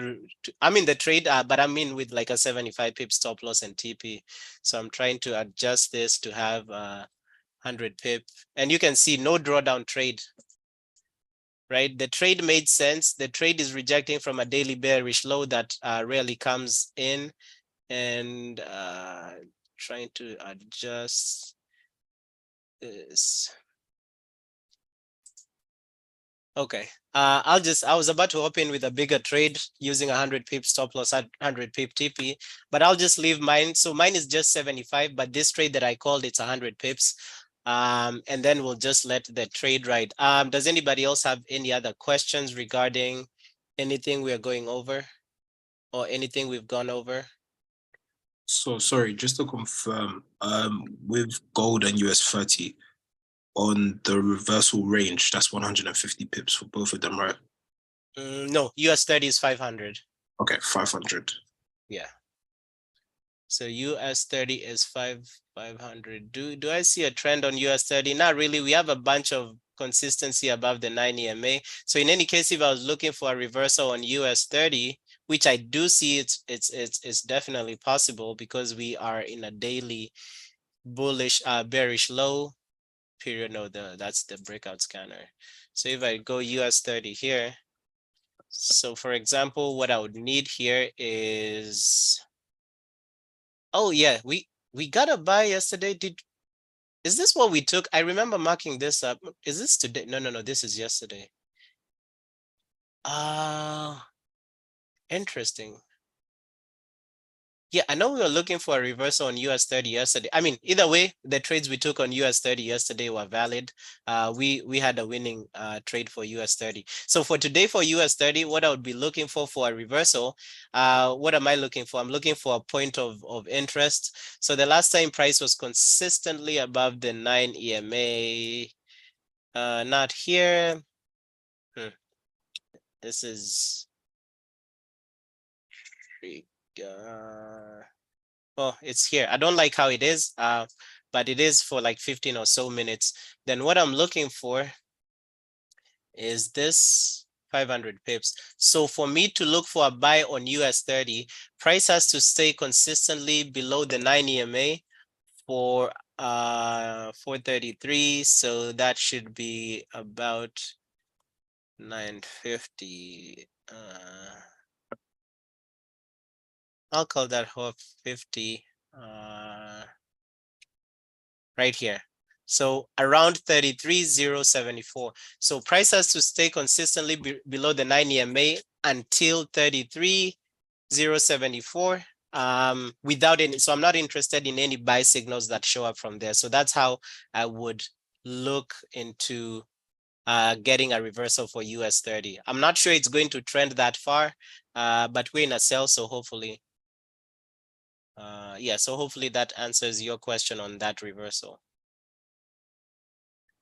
I'm in the trade, but I'm in with like a 75 pip stop loss and TP. So I'm trying to adjust this to have 100 pip, and you can see no drawdown trade, right? The trade made sense. The trade is rejecting from a daily bearish low that rarely comes in, and trying to adjust this. Okay. I was about to open with a bigger trade using 100 pip stop loss at 100 pip TP, but I'll just leave mine. So mine is just 75, but this trade that I called, it's 100 pips. And then we'll just let the trade ride. Does anybody else have any other questions regarding anything we are going over or anything we've gone over? So sorry, just to confirm, with gold and US 30 on the reversal range, that's 150 pips for both of them, right? No, US 30 is 500. Okay, 500. Yeah. So US 30 is 500. Do I see a trend on US 30? Not really. We have a bunch of consistency above the 9 EMA. So in any case, if I was looking for a reversal on US 30, which I do see, it's definitely possible because we are in a daily bullish bearish low period. No, that's the breakout scanner. So if I go US 30 here, so for example, what I would need here is, oh yeah, we got a buy yesterday. Is this what we took? I remember marking this up. Is this today? No, this is yesterday. Interesting. Yeah, I know we were looking for a reversal on US 30 yesterday. I mean, either way, the trades we took on US 30 yesterday were valid. We had a winning trade for US 30. So for today for US 30, what I would be looking for a reversal, what am I looking for? I'm looking for a point of interest. So the last time price was consistently above the 9 EMA. Not here. This is well, it's here. I don't like how it is, but it is for like 15 or so minutes. Then what I'm looking for is this 500 pips. So for me to look for a buy on US 30, price has to stay consistently below the 9 EMA for 433. So that should be about 950. I'll call that 450 right here. So around 33,074. So price has to stay consistently below the 9 EMA until 33,074 without any. So I'm not interested in any buy signals that show up from there. So that's how I would look into getting a reversal for US 30. I'm not sure it's going to trend that far, but we're in a sell, so hopefully, yeah, so hopefully that answers your question on that reversal.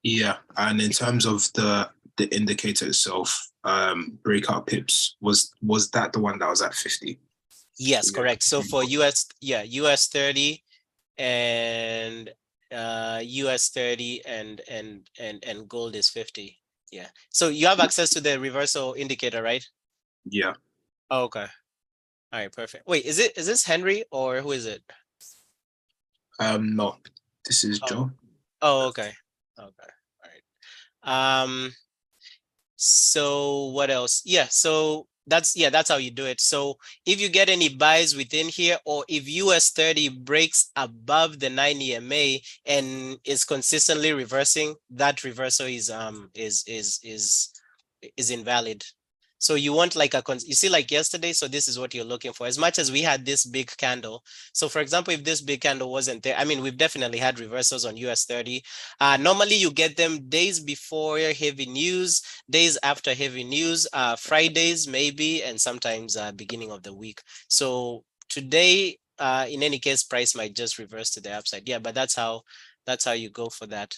Yeah, and in terms of the indicator itself, breakout pips, was that the one that was at 50? Yes, Yeah. correct. So for US, yeah, US 30 and US 30 and gold is 50. Yeah. So you have access to the reversal indicator, right? Yeah. Oh, okay. All right, perfect. Wait, is this Henry or who is it? No, this is Oh, Joe. oh, okay. Okay. All right. So what else? Yeah, so that's how you do it. So if you get any buys within here, or if US 30 breaks above the 9 EMA and is consistently reversing, that reversal is invalid. So you want like you see like yesterday, so this is what you're looking for. As much as we had this big candle. So for example, if this big candle wasn't there, I mean, we've definitely had reversals on US 30. Normally you get them days before heavy news, days after heavy news, Fridays maybe, and sometimes beginning of the week. So today, in any case, price might just reverse to the upside. Yeah, but that's how you go for that.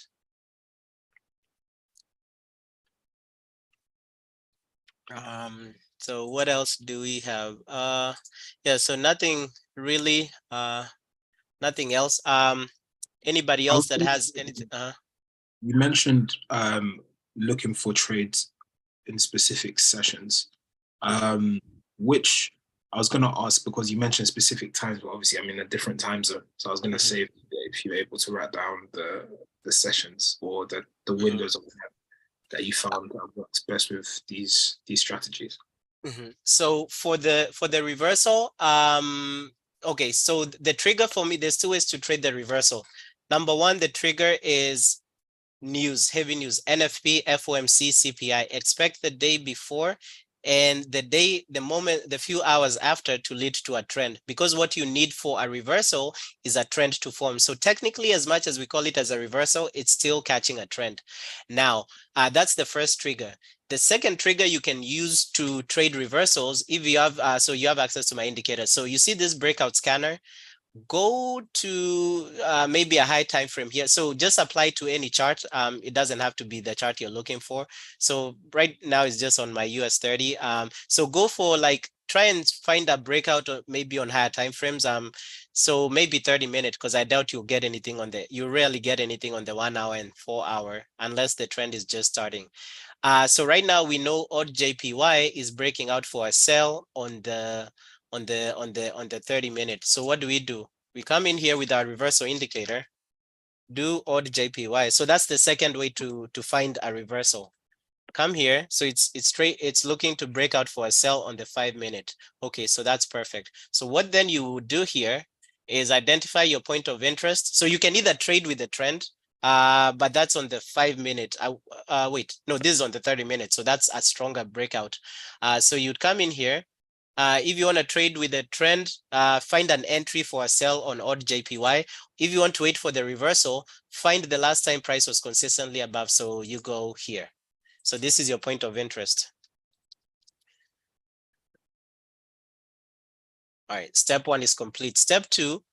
So what else do we have? Yeah, so nothing really, nothing else. Anybody else that has anything? You mentioned looking for trades in specific sessions. Which I was gonna ask because you mentioned specific times, but obviously I'm in a different time zone. So I was gonna say if you're able to write down the sessions or the windows of that you found that works best with these strategies. So for the reversal, okay, so the trigger for me, there's two ways to trade the reversal. Number one, the trigger is news, heavy news, NFP, FOMC, CPI. Expect the day before and the moment, the few hours after to lead to a trend, because what you need for a reversal is a trend to form. So technically, as much as we call it as a reversal, it's still catching a trend. Now, that's the first trigger. The second trigger you can use to trade reversals if you have, so you have access to my indicator. So you see this breakout scanner, go to maybe a high time frame here. So just apply to any chart. It doesn't have to be the chart you're looking for. So right now it's just on my US 30. So go for like, try and find a breakout maybe on higher time frames. So maybe 30-minute, because I doubt you'll get anything on you rarely get anything on the 1 hour and 4 hour unless the trend is just starting. So right now we know odd JPY is breaking out for a sell on the 30-minute. So what do? We come in here with our reversal indicator, do odd JPY. So that's the second way to find a reversal. Come here. So it's straight, it's looking to break out for a sell on the 5-minute. Okay, so that's perfect. So what then you would do here is identify your point of interest. So you can either trade with the trend, but that's on the 5-minute. Wait, no, this is on the 30-minute. So that's a stronger breakout. So you'd come in here. If you want to trade with a trend, find an entry for a sell on odd JPY. If you want to wait for the reversal, find the last time price was consistently above. So you go here. So this is your point of interest. All right, step one is complete. Step two,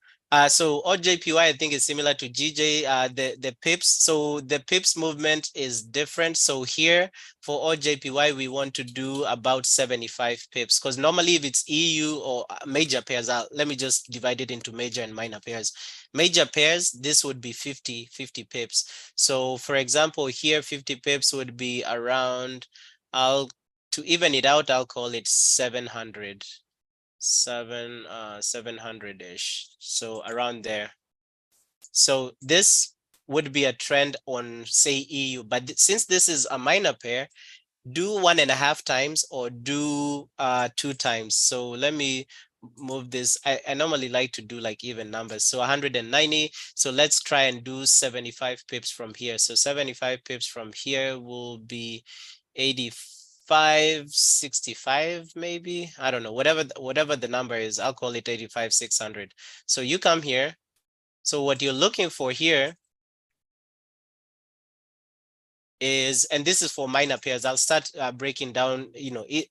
so odd JPY, I think is similar to GJ, the pips. So the pips movement is different. So here for odd JPY, we want to do about 75 pips, because normally if it's EU or major pairs, let me just divide it into major and minor pairs. Major pairs, this would be 50 pips. So for example, here 50 pips would be around, to even it out, I'll call it 700. 700-ish, so around there. So this would be a trend on, say, EU, but since this is a minor pair, do 1.5 times or do 2 times. So let me move this. I normally like to do like even numbers. So 190. So let's try and do 75 pips from here. So 75 pips from here will be 85. 85.65 maybe. I don't know, whatever the number is, I'll call it 85,600. So you come here. So what you're looking for here is, and this is for minor pairs. I'll start breaking down,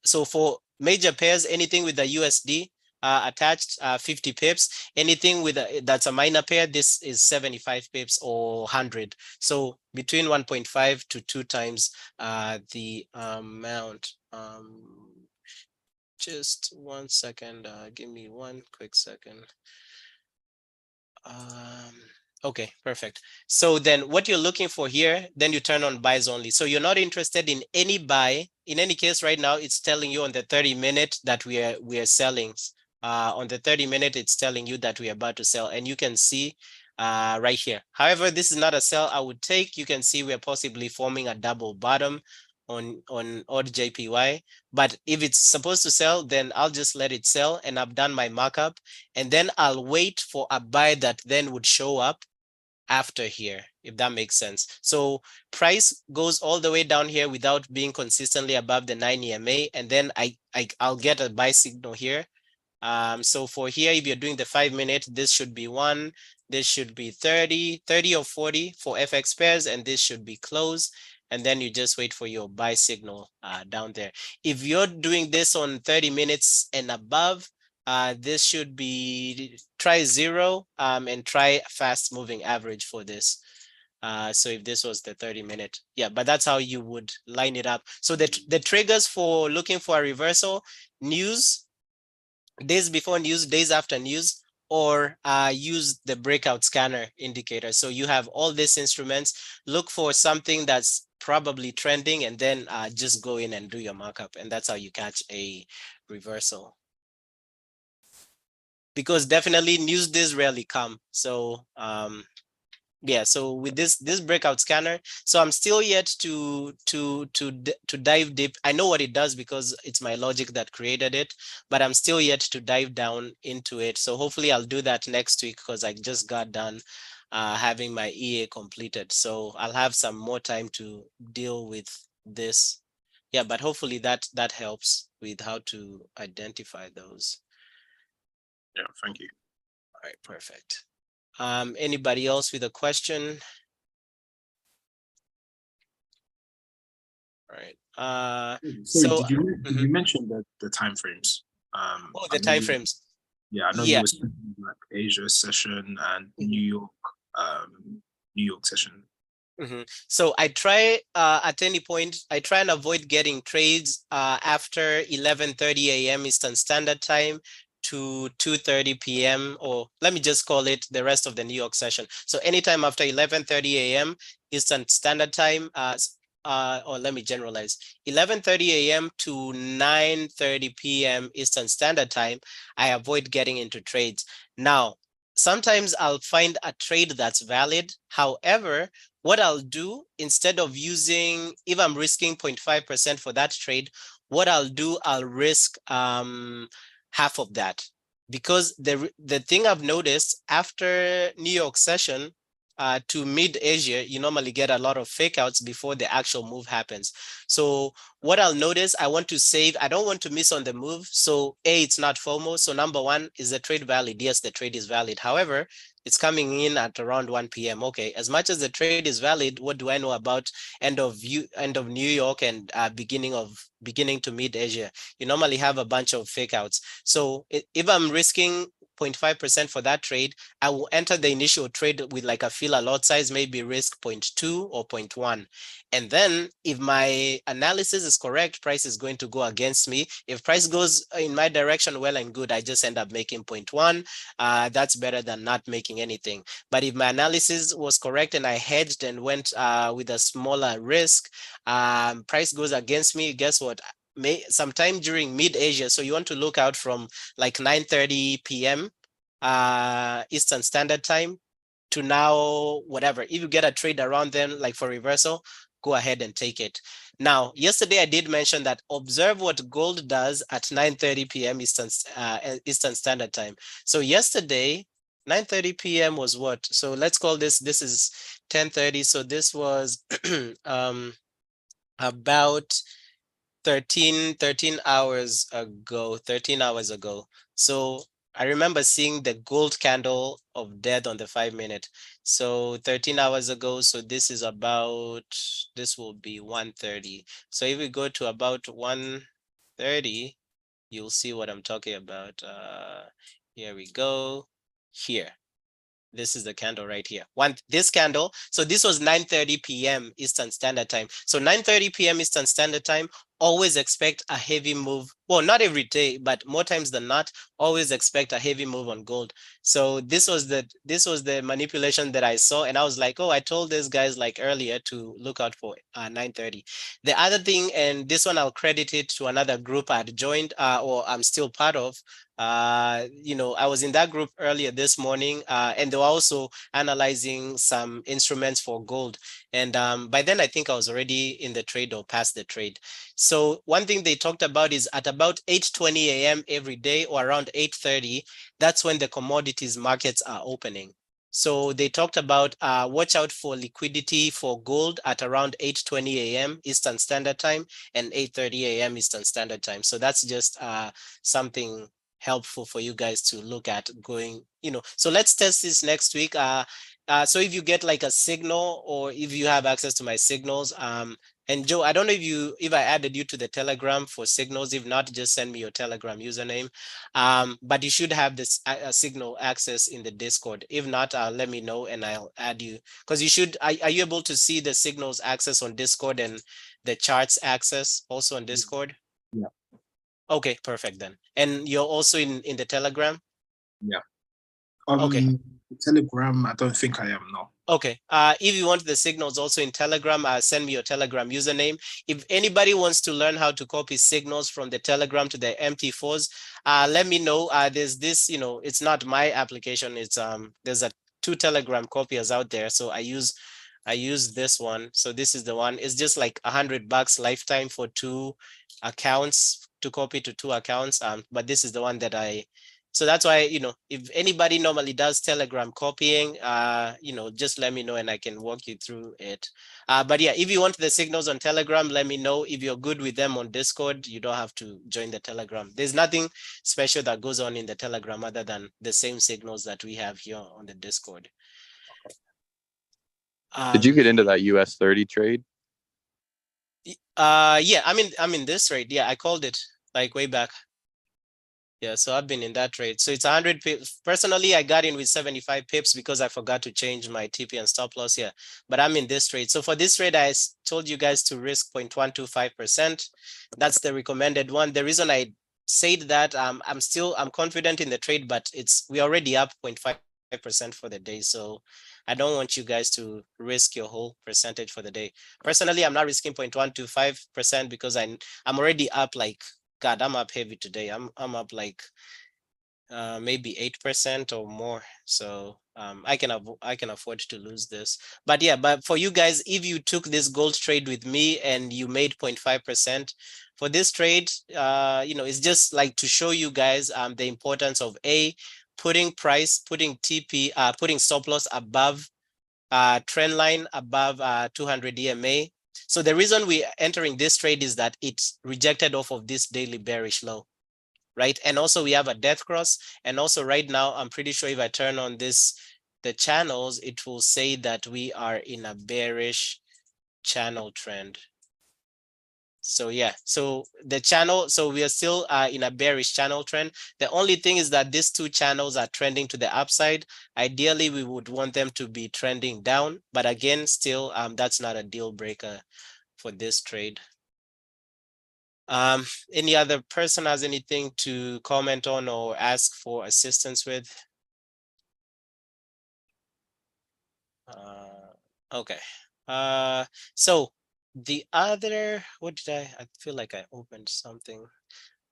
so for major pairs, anything with the USD attached, 50 pips. Anything with that's a minor pair, this is 75 pips or 100. So between 1.5 to 2 times the amount. Just 1 second. Give me 1 quick second. Okay, perfect. So then what you're looking for here, then you turn on buys only. So you're not interested in any buy. In any case, right now, it's telling you on the 30-minute that we are selling. On the 30-minute, it's telling you that we are about to sell. And you can see right here. However, this is not a sell I would take. You can see we're possibly forming a double bottom on odd JPY. But if it's supposed to sell, then I'll just let it sell, and I've done my markup. And then I'll wait for a buy that then would show up after here, if that makes sense. So price goes all the way down here without being consistently above the 9 EMA, and then I'll get a buy signal here. So for here, if you're doing the 5-minute, this should be 1, this should be 30 or 40 for FX pairs, and this should be close. And then you just wait for your buy signal down there. If you're doing this on 30 minutes and above, this should be try 0 and try fast moving average for this. So if this was the 30-minute, yeah, but that's how you would line it up. So the triggers for looking for a reversal: news, days before news, days after news, or use the breakout scanner indicator. So you have all these instruments. Look for something that's probably trending, and then just go in and do your markup, and that's how you catch a reversal. Because definitely news days rarely come. So yeah, so with this breakout scanner, so I'm still yet to dive deep. I know what it does because it's my logic that created it, but I'm still yet to dive down into it. So hopefully I'll do that next week, because I just got done having my EA completed. So I'll have some more time to deal with this. Yeah, but hopefully that helps with how to identify those. Yeah, thank you. All right, perfect. Anybody else with a question? All right. Sorry, So did you mention the time frames? oh, the time frames. Yeah, I know you were speaking like Asia session and New York session. So I try at any point, I try and avoid getting trades after 11:30 a.m. Eastern Standard Time to 2:30 p.m. or let me just call it the rest of the New York session. So anytime after 11:30 a.m. Eastern Standard Time, or let me generalize, 11:30 a.m. to 9:30 p.m. Eastern Standard Time, I avoid getting into trades. Now, sometimes I'll find a trade that's valid. However, what I'll do, instead of using, if I'm risking 0.5% for that trade, what I'll do, I'll risk half of that. Because the thing I've noticed after New York session to mid-Asia, you normally get a lot of fake outs before the actual move happens. So what I'll notice, I want to save, I don't want to miss on the move. So A, it's not FOMO. So number one, is the trade valid? Yes, the trade is valid. However, it's coming in at around 1 p.m. Okay, as much as the trade is valid, what do I know about end of New York and beginning to mid Asia? You normally have a bunch of fake outs. So if I'm risking 0.5% for that trade, I will enter the initial trade with like a filler lot size, maybe risk 0.2 or 0.1. And then if my analysis is correct, price is going to go against me. If price goes in my direction, well and good, I just end up making 0.1. That's better than not making anything. But if my analysis was correct and I hedged and went with a smaller risk, price goes against me, guess what? Sometime during mid-Asia, so you want to look out from like 9:30 p.m. Eastern Standard Time to now, whatever. If you get a trade around then, like for reversal, go ahead and take it. Now, yesterday I did mention that observe what gold does at 9:30 p.m. Eastern Standard Time. So yesterday, 9:30 p.m. was what? So let's call this is 10:30. So this was about 13 hours ago, 13 hours ago. So I remember seeing the gold candle of death on the 5 minute. So 13 hours ago. So this is about, this will be 1:30. So if we go to about 1:30, you'll see what I'm talking about. Here we go. Here. This is the candle right here. This candle. So this was 9:30 p.m. Eastern Standard Time. So 9:30 p.m. Eastern Standard Time, always expect a heavy move. Well, not every day, but more times than not, always expect a heavy move on gold. So this was the manipulation that I saw, and I was like, oh, I told these guys like earlier to look out for 9:30. The other thing, and this one I'll credit it to another group I'd joined, or I'm still part of. I was in that group earlier this morning, and they were also analyzing some instruments for gold. And by then, I think I was already in the trade or past the trade. So one thing they talked about is at about 8:20 a.m. every day or around 8:30, that's when the commodities markets are opening. So they talked about watch out for liquidity for gold at around 8:20 a.m. Eastern Standard Time and 8:30 a.m. Eastern Standard Time. So that's just something helpful for you guys to look at going, so let's test this next week. So if you get like a signal, or if you have access to my signals, and Joe, I don't know if I added you to the Telegram for signals. If not, just send me your Telegram username. But you should have this signal access in the Discord. If not, let me know and I'll add you, because you should. Are you able to see the signals access on Discord and the charts access also on Discord? Yeah. Okay, perfect then. And you're also in the Telegram? Yeah. Okay. Telegram, I don't think I am, no. Okay. If you want the signals also in Telegram, send me your Telegram username. If anybody wants to learn how to copy signals from the Telegram to the MT4s, let me know. There's this, it's not my application. It's there's a 2 Telegram copiers out there. So I use this one. So this is the one. It's just like $100 lifetime for 2 accounts, to copy to 2 accounts. But this is the one that so that's why, if anybody normally does Telegram copying, just let me know and I can walk you through it. But yeah, if you want the signals on Telegram, let me know. If you're good with them on Discord, you don't have to join the Telegram. There's nothing special that goes on in the Telegram other than the same signals that we have here on the Discord. Did you get into that US 30 trade? Yeah, I'm in this trade. Yeah, I called it like way back. Yeah, so I've been in that trade. So it's 100 pips. Personally, I got in with 75 pips because I forgot to change my TP and stop loss here. But I'm in this trade. So for this trade, I told you guys to risk 0.125%. That's the recommended one. The reason I said that, I'm confident in the trade, but we're already up 0.5% for the day. So I don't want you guys to risk your whole percentage for the day. Personally, I'm not risking 0.125% because I'm already up like, God, I'm up heavy today. I'm up like maybe 8% or more. So I can afford to lose this. But yeah, but for you guys, if you took this gold trade with me and you made 0.5% for this trade, it's just like to show you guys the importance of putting TP, putting stop loss above trend line, above 200 EMA. So the reason we're entering this trade is that it's rejected off of this daily bearish low, right? And also we have a death cross. And also right now, I'm pretty sure if I turn on the channels, it will say that we are in a bearish channel trend. So yeah, so we are still in a bearish channel trend. The only thing is that these 2 channels are trending to the upside. Ideally, we would want them to be trending down, but again, still, that's not a deal breaker for this trade. Any other person has anything to comment on or ask for assistance with? Okay. So the other, what did I feel like I opened something.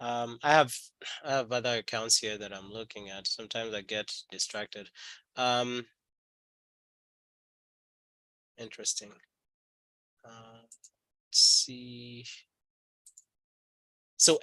I have other accounts here that I'm looking at. Sometimes I get distracted. Interesting. Let's see. So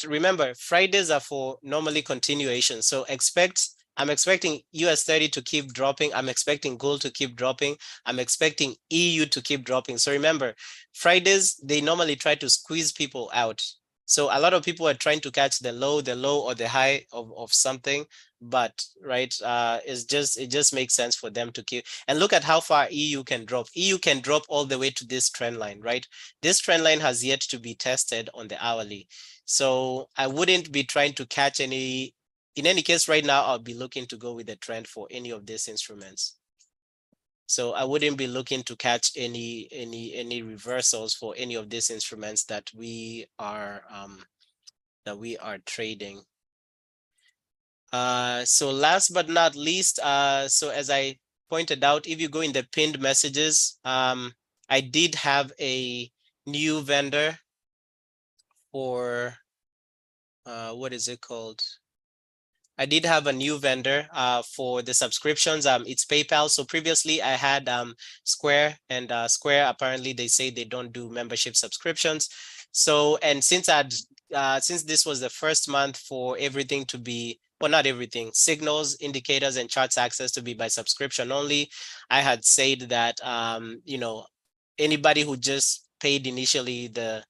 remember, Fridays are for normally continuation. So expect I'm expecting US30 to keep dropping. I'm expecting gold to keep dropping. I'm expecting EU to keep dropping. So remember, Fridays, they normally try to squeeze people out. So a lot of people are trying to catch the low or the high of something, but right, it just makes sense for them to keep. And look at how far EU can drop. EU can drop all the way to this trend line, right? This trend line has yet to be tested on the hourly. So I wouldn't be trying to catch any. In any case, right now, I'll be looking to go with the trend for any of these instruments. So I wouldn't be looking to catch any reversals for any of these instruments that we are trading. So last but not least, so as I pointed out, if you go in the pinned messages, I did have a new vendor for what is it called? I did have a new vendor for the subscriptions. It's PayPal. So previously I had Square, and Square, apparently they say they don't do membership subscriptions. So, and since this was the first month for everything to be, well, not everything, signals, indicators, and charts access to be by subscription only, I had said that anybody who just paid initially the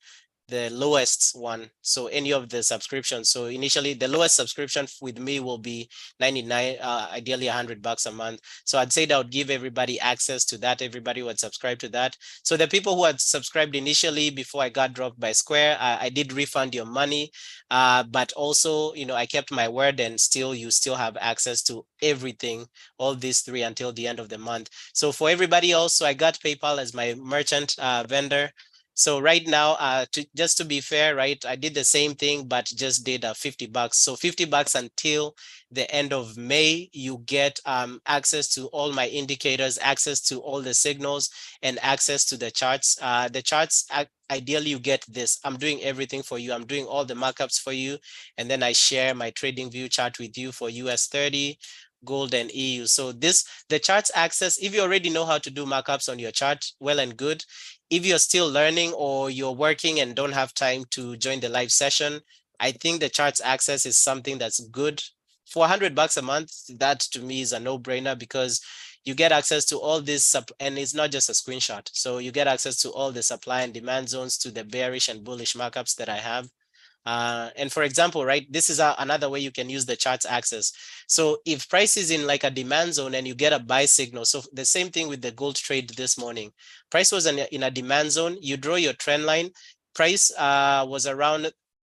lowest one, so any of the subscriptions. So initially the lowest subscription with me will be 99, ideally $100 a month. So I'd say that would give everybody access to that. Everybody would subscribe to that. So the people who had subscribed initially before I got dropped by Square, I did refund your money, but also, I kept my word, and you still have access to everything, all these three, until the end of the month. So for everybody else, so I got PayPal as my merchant vendor. So right now, just to be fair, right, I did the same thing, but just did $50. So $50 until the end of May. You get access to all my indicators, access to all the signals, and access to the charts. The charts, ideally, you get this. I'm doing everything for you. I'm doing all the markups for you. And then I share my trading view chart with you for US30, gold, and EU. So the charts access, if you already know how to do markups on your chart, well and good. If you're still learning or you're working and don't have time to join the live session, I think the charts access is something that's good. For $100 a month, that to me is a no-brainer, because you get access to all this, and it's not just a screenshot. So you get access to all the supply and demand zones, to the bearish and bullish markups that I have. And for example, right, this is another way you can use the charts access. So if price is in like a demand zone and you get a buy signal, so the same thing with the gold trade this morning, price was in a demand zone, you draw your trend line, price was around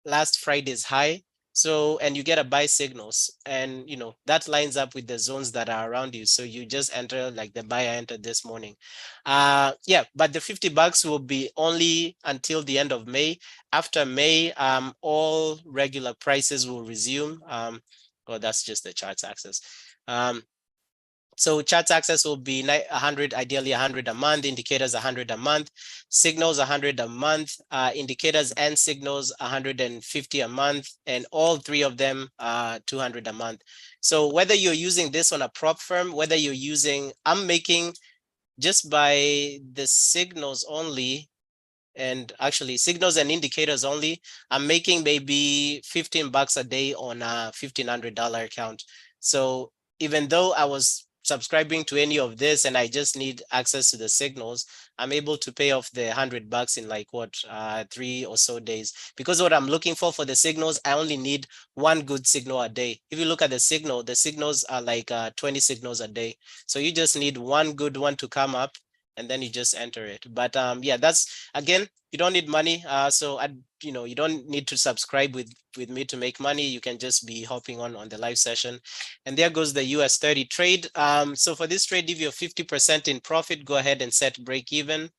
last Friday's high. So, and you get a buy signals, and that lines up with the zones that are around you. So you just enter like the buy I entered this morning. Yeah, but the $50 will be only until the end of May. After May, all regular prices will resume. Oh, that's just the charts access. So charts access will be 100, ideally 100 a month, indicators 100 a month, signals 100 a month, indicators and signals 150 a month, and all three of them 200 a month. So whether you're using this on a prop firm, whether you're using, I'm making just by the signals only, and actually signals and indicators only, I'm making maybe $15 a day on a $1,500 account. So even though I was subscribing to any of this and I just need access to the signals, I'm able to pay off the $100 in like 3 or so days. Because what I'm looking for the signals, I only need one good signal a day. If you look at the signals are like 20 signals a day. So you just need one good one to come up, and then you just enter it. But yeah, that's, again, you don't need money. So you don't need to subscribe with me to make money. You can just be hopping on the live session. And there goes the US30 trade. So for this trade, if you're 50% in profit, go ahead and set break even.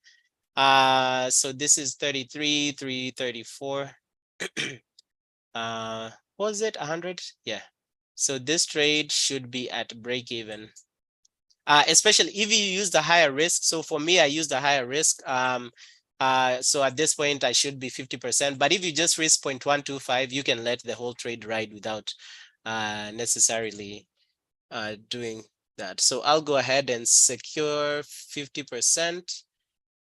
So this is 33, 334. Was it 100? Yeah. So this trade should be at break even. Especially if you use the higher risk. So for me, I use the higher risk. So at this point, I should be 50%. But if you just risk 0.125, you can let the whole trade ride without necessarily doing that. So I'll go ahead and secure 50%,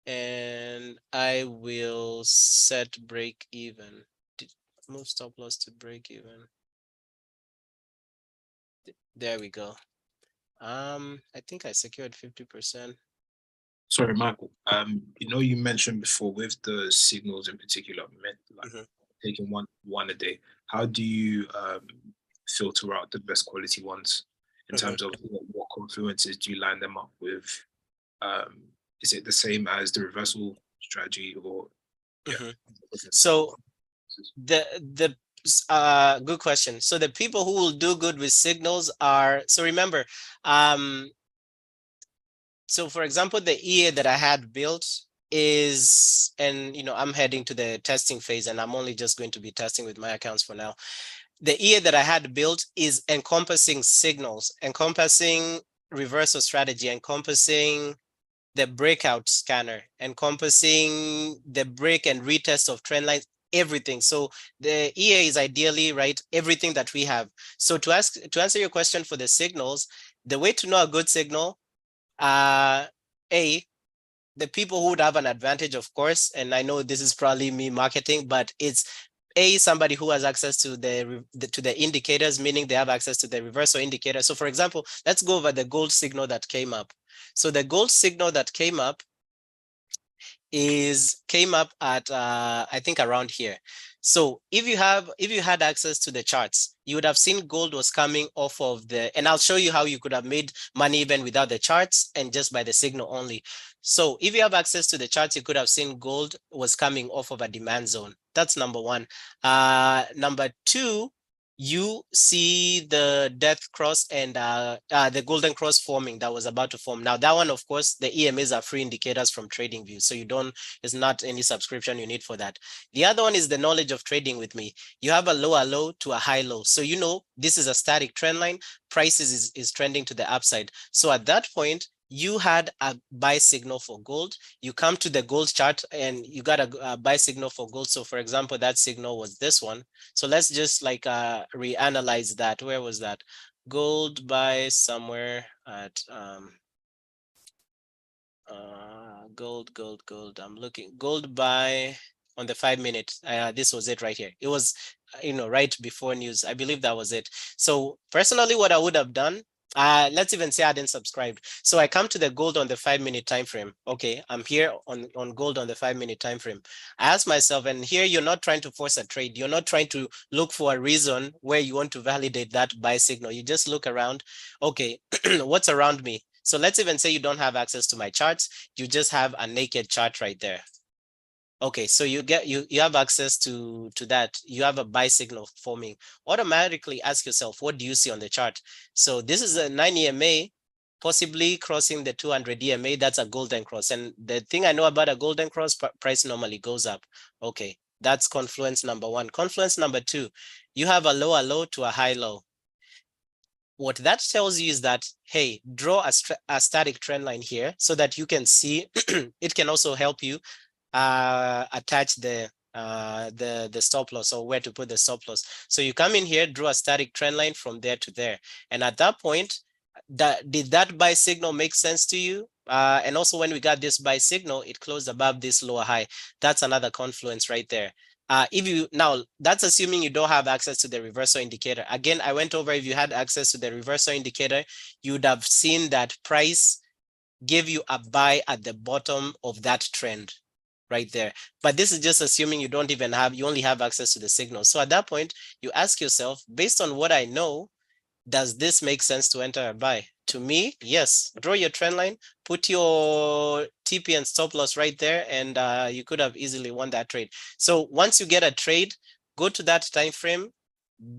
and I will set break even. Move stop loss to break even. There we go. I think I secured 50%. Sorry, Michael. You mentioned before with the signals in particular, like taking one a day. How do you filter out the best quality ones in terms of what confluences do you line them up with? Is it the same as the reversal strategy or So the good question. So the people who will do good with signals are, so remember, so for example, the EA that I had built is, and I'm heading to the testing phase, and I'm only just going to be testing with my accounts for now. The EA that I had built is encompassing signals, encompassing reversal strategy, encompassing the breakout scanner, encompassing the break and retest of trend lines, everything. So the EA is ideally, right, everything that we have. So to answer your question for the signals, the way to know a good signal, the people who would have an advantage, of course, and I know this is probably me marketing, but it's somebody who has access to the indicators, meaning they have access to the reversal indicator. So for example, let's go over the gold signal that came up. So the gold signal that came up at I think around here. So if you had access to the charts, you would have seen gold was coming off of and I'll show you how you could have made money even without the charts and just by the signal only. So if you have access to the charts, you could have seen gold was coming off of a demand zone. That's number one. Number two, you see the death cross and the golden cross forming that was about to form. Now that one, of course, the EMAs are free indicators from TradingView, so it's not any subscription you need for that. The other one is the knowledge of trading with me. You have a lower low to a high low, so this is a static trend line. Prices is trending to the upside. So at that point, you had a buy signal for gold. You come to the gold chart and you got a buy signal for gold. So for example, that signal was this one. So let's just like reanalyze that. Where was that? Gold buy somewhere at gold. I'm looking gold buy on the 5-minute. This was it right here. It was right before news. I believe that was it. So personally, what I would have done, let's even say I didn't subscribe. So I come to the gold on the 5-minute time frame. Okay, I'm here on gold on the 5-minute time frame. I ask myself, and here you're not trying to force a trade. You're not trying to look for a reason where you want to validate that buy signal. You just look around. Okay, what's around me? So let's even say you don't have access to my charts. You just have a naked chart right there. Okay, so you have access to that. You have a buy signal forming. Automatically ask yourself, what do you see on the chart? So this is a 9 EMA, possibly crossing the 200 EMA. That's a golden cross. And the thing I know about a golden cross, price normally goes up. Okay, that's confluence number one. Confluence number two, you have a lower low to a high low. What that tells you is that, hey, draw a static trend line here so that you can see. It can also help you attach the stop loss or where to put the stop loss. So you come in here, draw a static trend line from there to there. And at that point, did that buy signal make sense to you? And also when we got this buy signal, it closed above this lower high. That's another confluence right there. Now that's assuming you don't have access to the reversal indicator. Again, I went over, if you had access to the reversal indicator, you would have seen that price give you a buy at the bottom of that trend right there. But this is just assuming you only have access to the signal. So at that point, you ask yourself, based on what I know, does this make sense to enter a buy? To me, yes. Draw your trend line, put your TP and stop loss right there, and you could have easily won that trade. So once you get a trade, go to that time frame.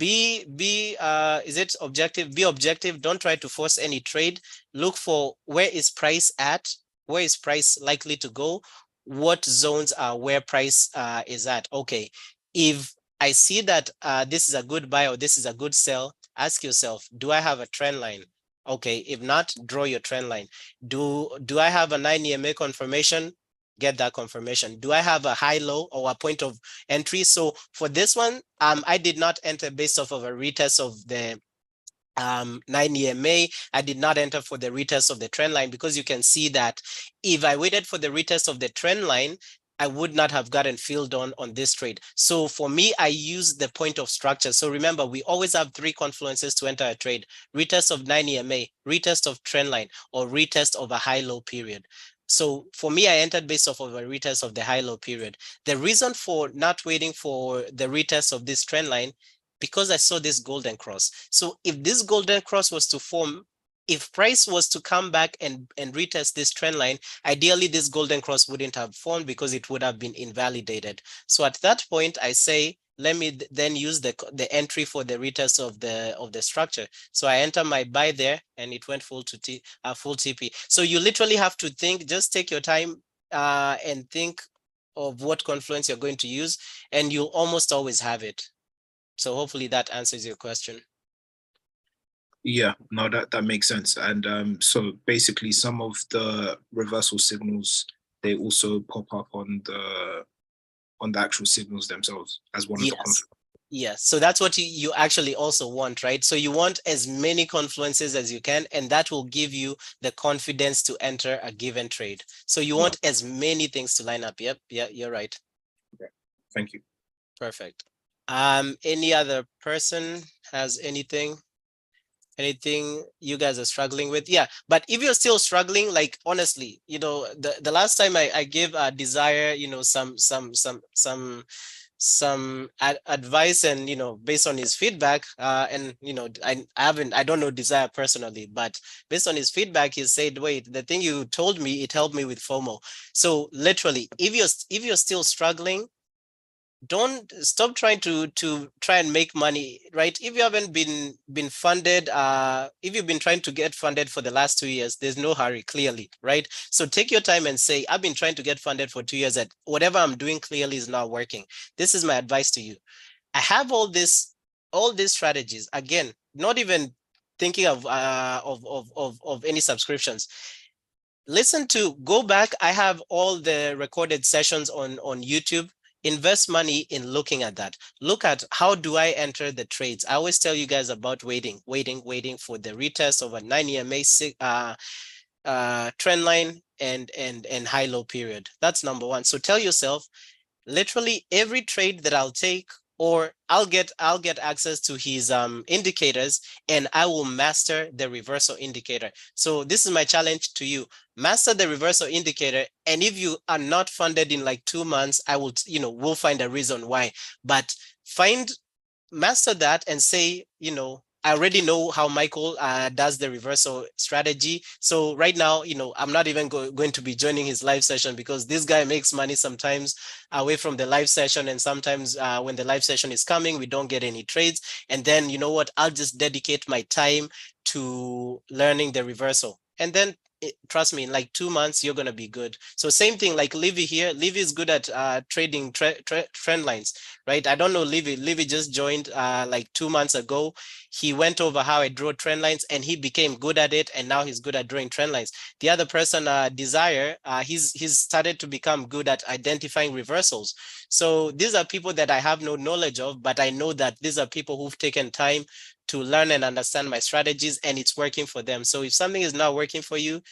Is it objective? Be objective. Don't try to force any trade. Look for where is price at, where is price likely to go, what zones are where price is at. Okay, if I see that this is a good buy or this is a good sell, ask yourself, do I have a trend line? Okay, if not, draw your trend line. Do I have a 9 EMA confirmation? Get that confirmation. Do I have a high low or a point of entry? So for this one, I did not enter based off of a retest of the 9 EMA. I did not enter for the retest of the trend line because you can see that if I waited for the retest of the trend line, I would not have gotten filled on this trade. So for me, I use the point of structure. So remember, we always have 3 confluences to enter a trade: retest of 9 EMA, retest of trend line, or retest of a high-low period. So for me, I entered based off of a retest of the high-low period. The reason for not waiting for the retest of this trend line, because I saw this golden cross. So if this golden cross was to form, if price was to come back and retest this trend line, ideally this golden cross wouldn't have formed because it would have been invalidated. So at that point, I say, let me then use the entry for the retest of the structure. So I enter my buy there, and it went full TP. So you literally have to think. Just take your time and think of what confluence you're going to use, and you'll almost always have it. So hopefully that answers your question. Yeah, no, that makes sense. And so basically some of the reversal signals, they also pop up on the actual signals themselves as one of the confluences. Yes, so that's what you actually also want, right? So you want as many confluences as you can, and that will give you the confidence to enter a given trade. So you want as many things to line up. Yep, yeah, you're right. Okay, thank you. Perfect. Any other person has anything you guys are struggling with? Yeah, but if you're still struggling, like honestly, you know, the last time I gave Desire, you know, some advice, and you know, based on his feedback, and you know, I don't know Desire personally, but based on his feedback, he said, wait, the thing you told me, it helped me with FOMO. So literally, if you're still struggling, don't stop trying to try and make money, right? If you haven't been funded, if you've been trying to get funded for the last 2 years, there's no hurry, clearly, right? So take your time and say, I've been trying to get funded for 2 years, and whatever I'm doing clearly is not working. This is my advice to you. I have all these strategies, again, not even thinking of any subscriptions. Go back. I have all the recorded sessions on YouTube. Invest money in looking at that. Look at, how do I enter the trades? I always tell you guys about waiting for the retest of a 9 EMA trend line and high-low period. That's number one. So tell yourself, literally every trade that I'll take, or I'll get access to his indicators, and I will master the reversal indicator. So this is my challenge to you: master the reversal indicator. And if you are not funded in like 2 months, I will, you know, we'll find a reason why. But master that and say, you know, I already know how Michael does the reversal strategy. So right now, you know, I'm not even going to be joining his live session, because this guy makes money sometimes away from the live session. And sometimes when the live session is coming, we don't get any trades. And then, you know what, I'll just dedicate my time to learning the reversal. And then trust me, in like 2 months, you're going to be good. So same thing like Livy here. Livy is good at trading trend lines, right? I don't know Livy. Livy just joined like 2 months ago. He went over how I draw trend lines, and he became good at it. And now he's good at drawing trend lines. The other person, Desire, he's started to become good at identifying reversals. So these are people that I have no knowledge of, but I know that these are people who've taken time to learn and understand my strategies, and it's working for them. So if something is not working for you,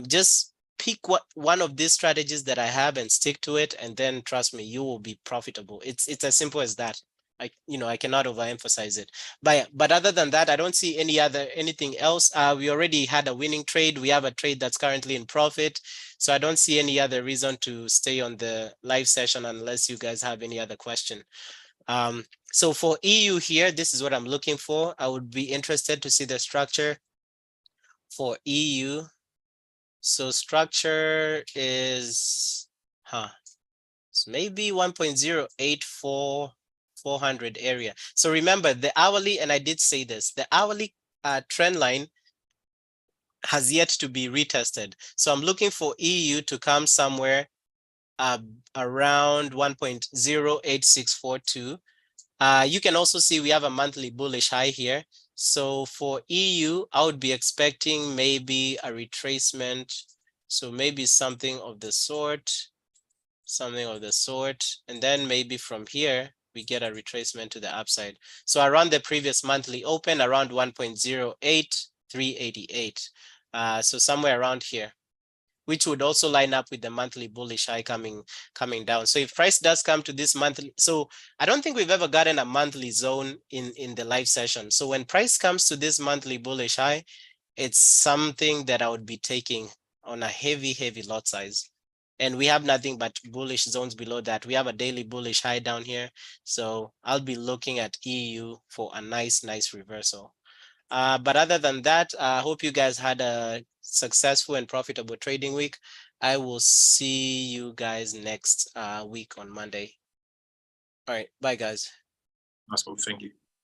just pick one of these strategies that I have and stick to it, and then trust me, you will be profitable. It's as simple as that. I cannot overemphasize it. But other than that, I don't see anything else. We already had a winning trade. We have a trade that's currently in profit. So I don't see any other reason to stay on the live session unless you guys have any other question. So for EU here, this is what I'm looking for. I would be interested to see the structure for EU. So structure is, it's maybe 1.084,400 area. So remember the hourly, and I did say this, the hourly trend line has yet to be retested. So I'm looking for EU to come somewhere around 1.08642. You can also see we have a monthly bullish high here. So for EU, I would be expecting maybe a retracement. So maybe something of the sort. And then maybe from here, we get a retracement to the upside. So around the previous monthly open, around 1.08388. So somewhere around here. which would also line up with the monthly bullish high coming down. So if price does come to this monthly, so I don't think we've ever gotten a monthly zone in the live session. So when price comes to this monthly bullish high, it's something that I would be taking on a heavy lot size. And we have nothing but bullish zones below that. We have a daily bullish high down here. So I'll be looking at EU for a nice reversal. But other than that, I hope you guys had a successful and profitable trading week. I will see you guys next week on Monday. All right. Bye, guys. That's all. Thank you.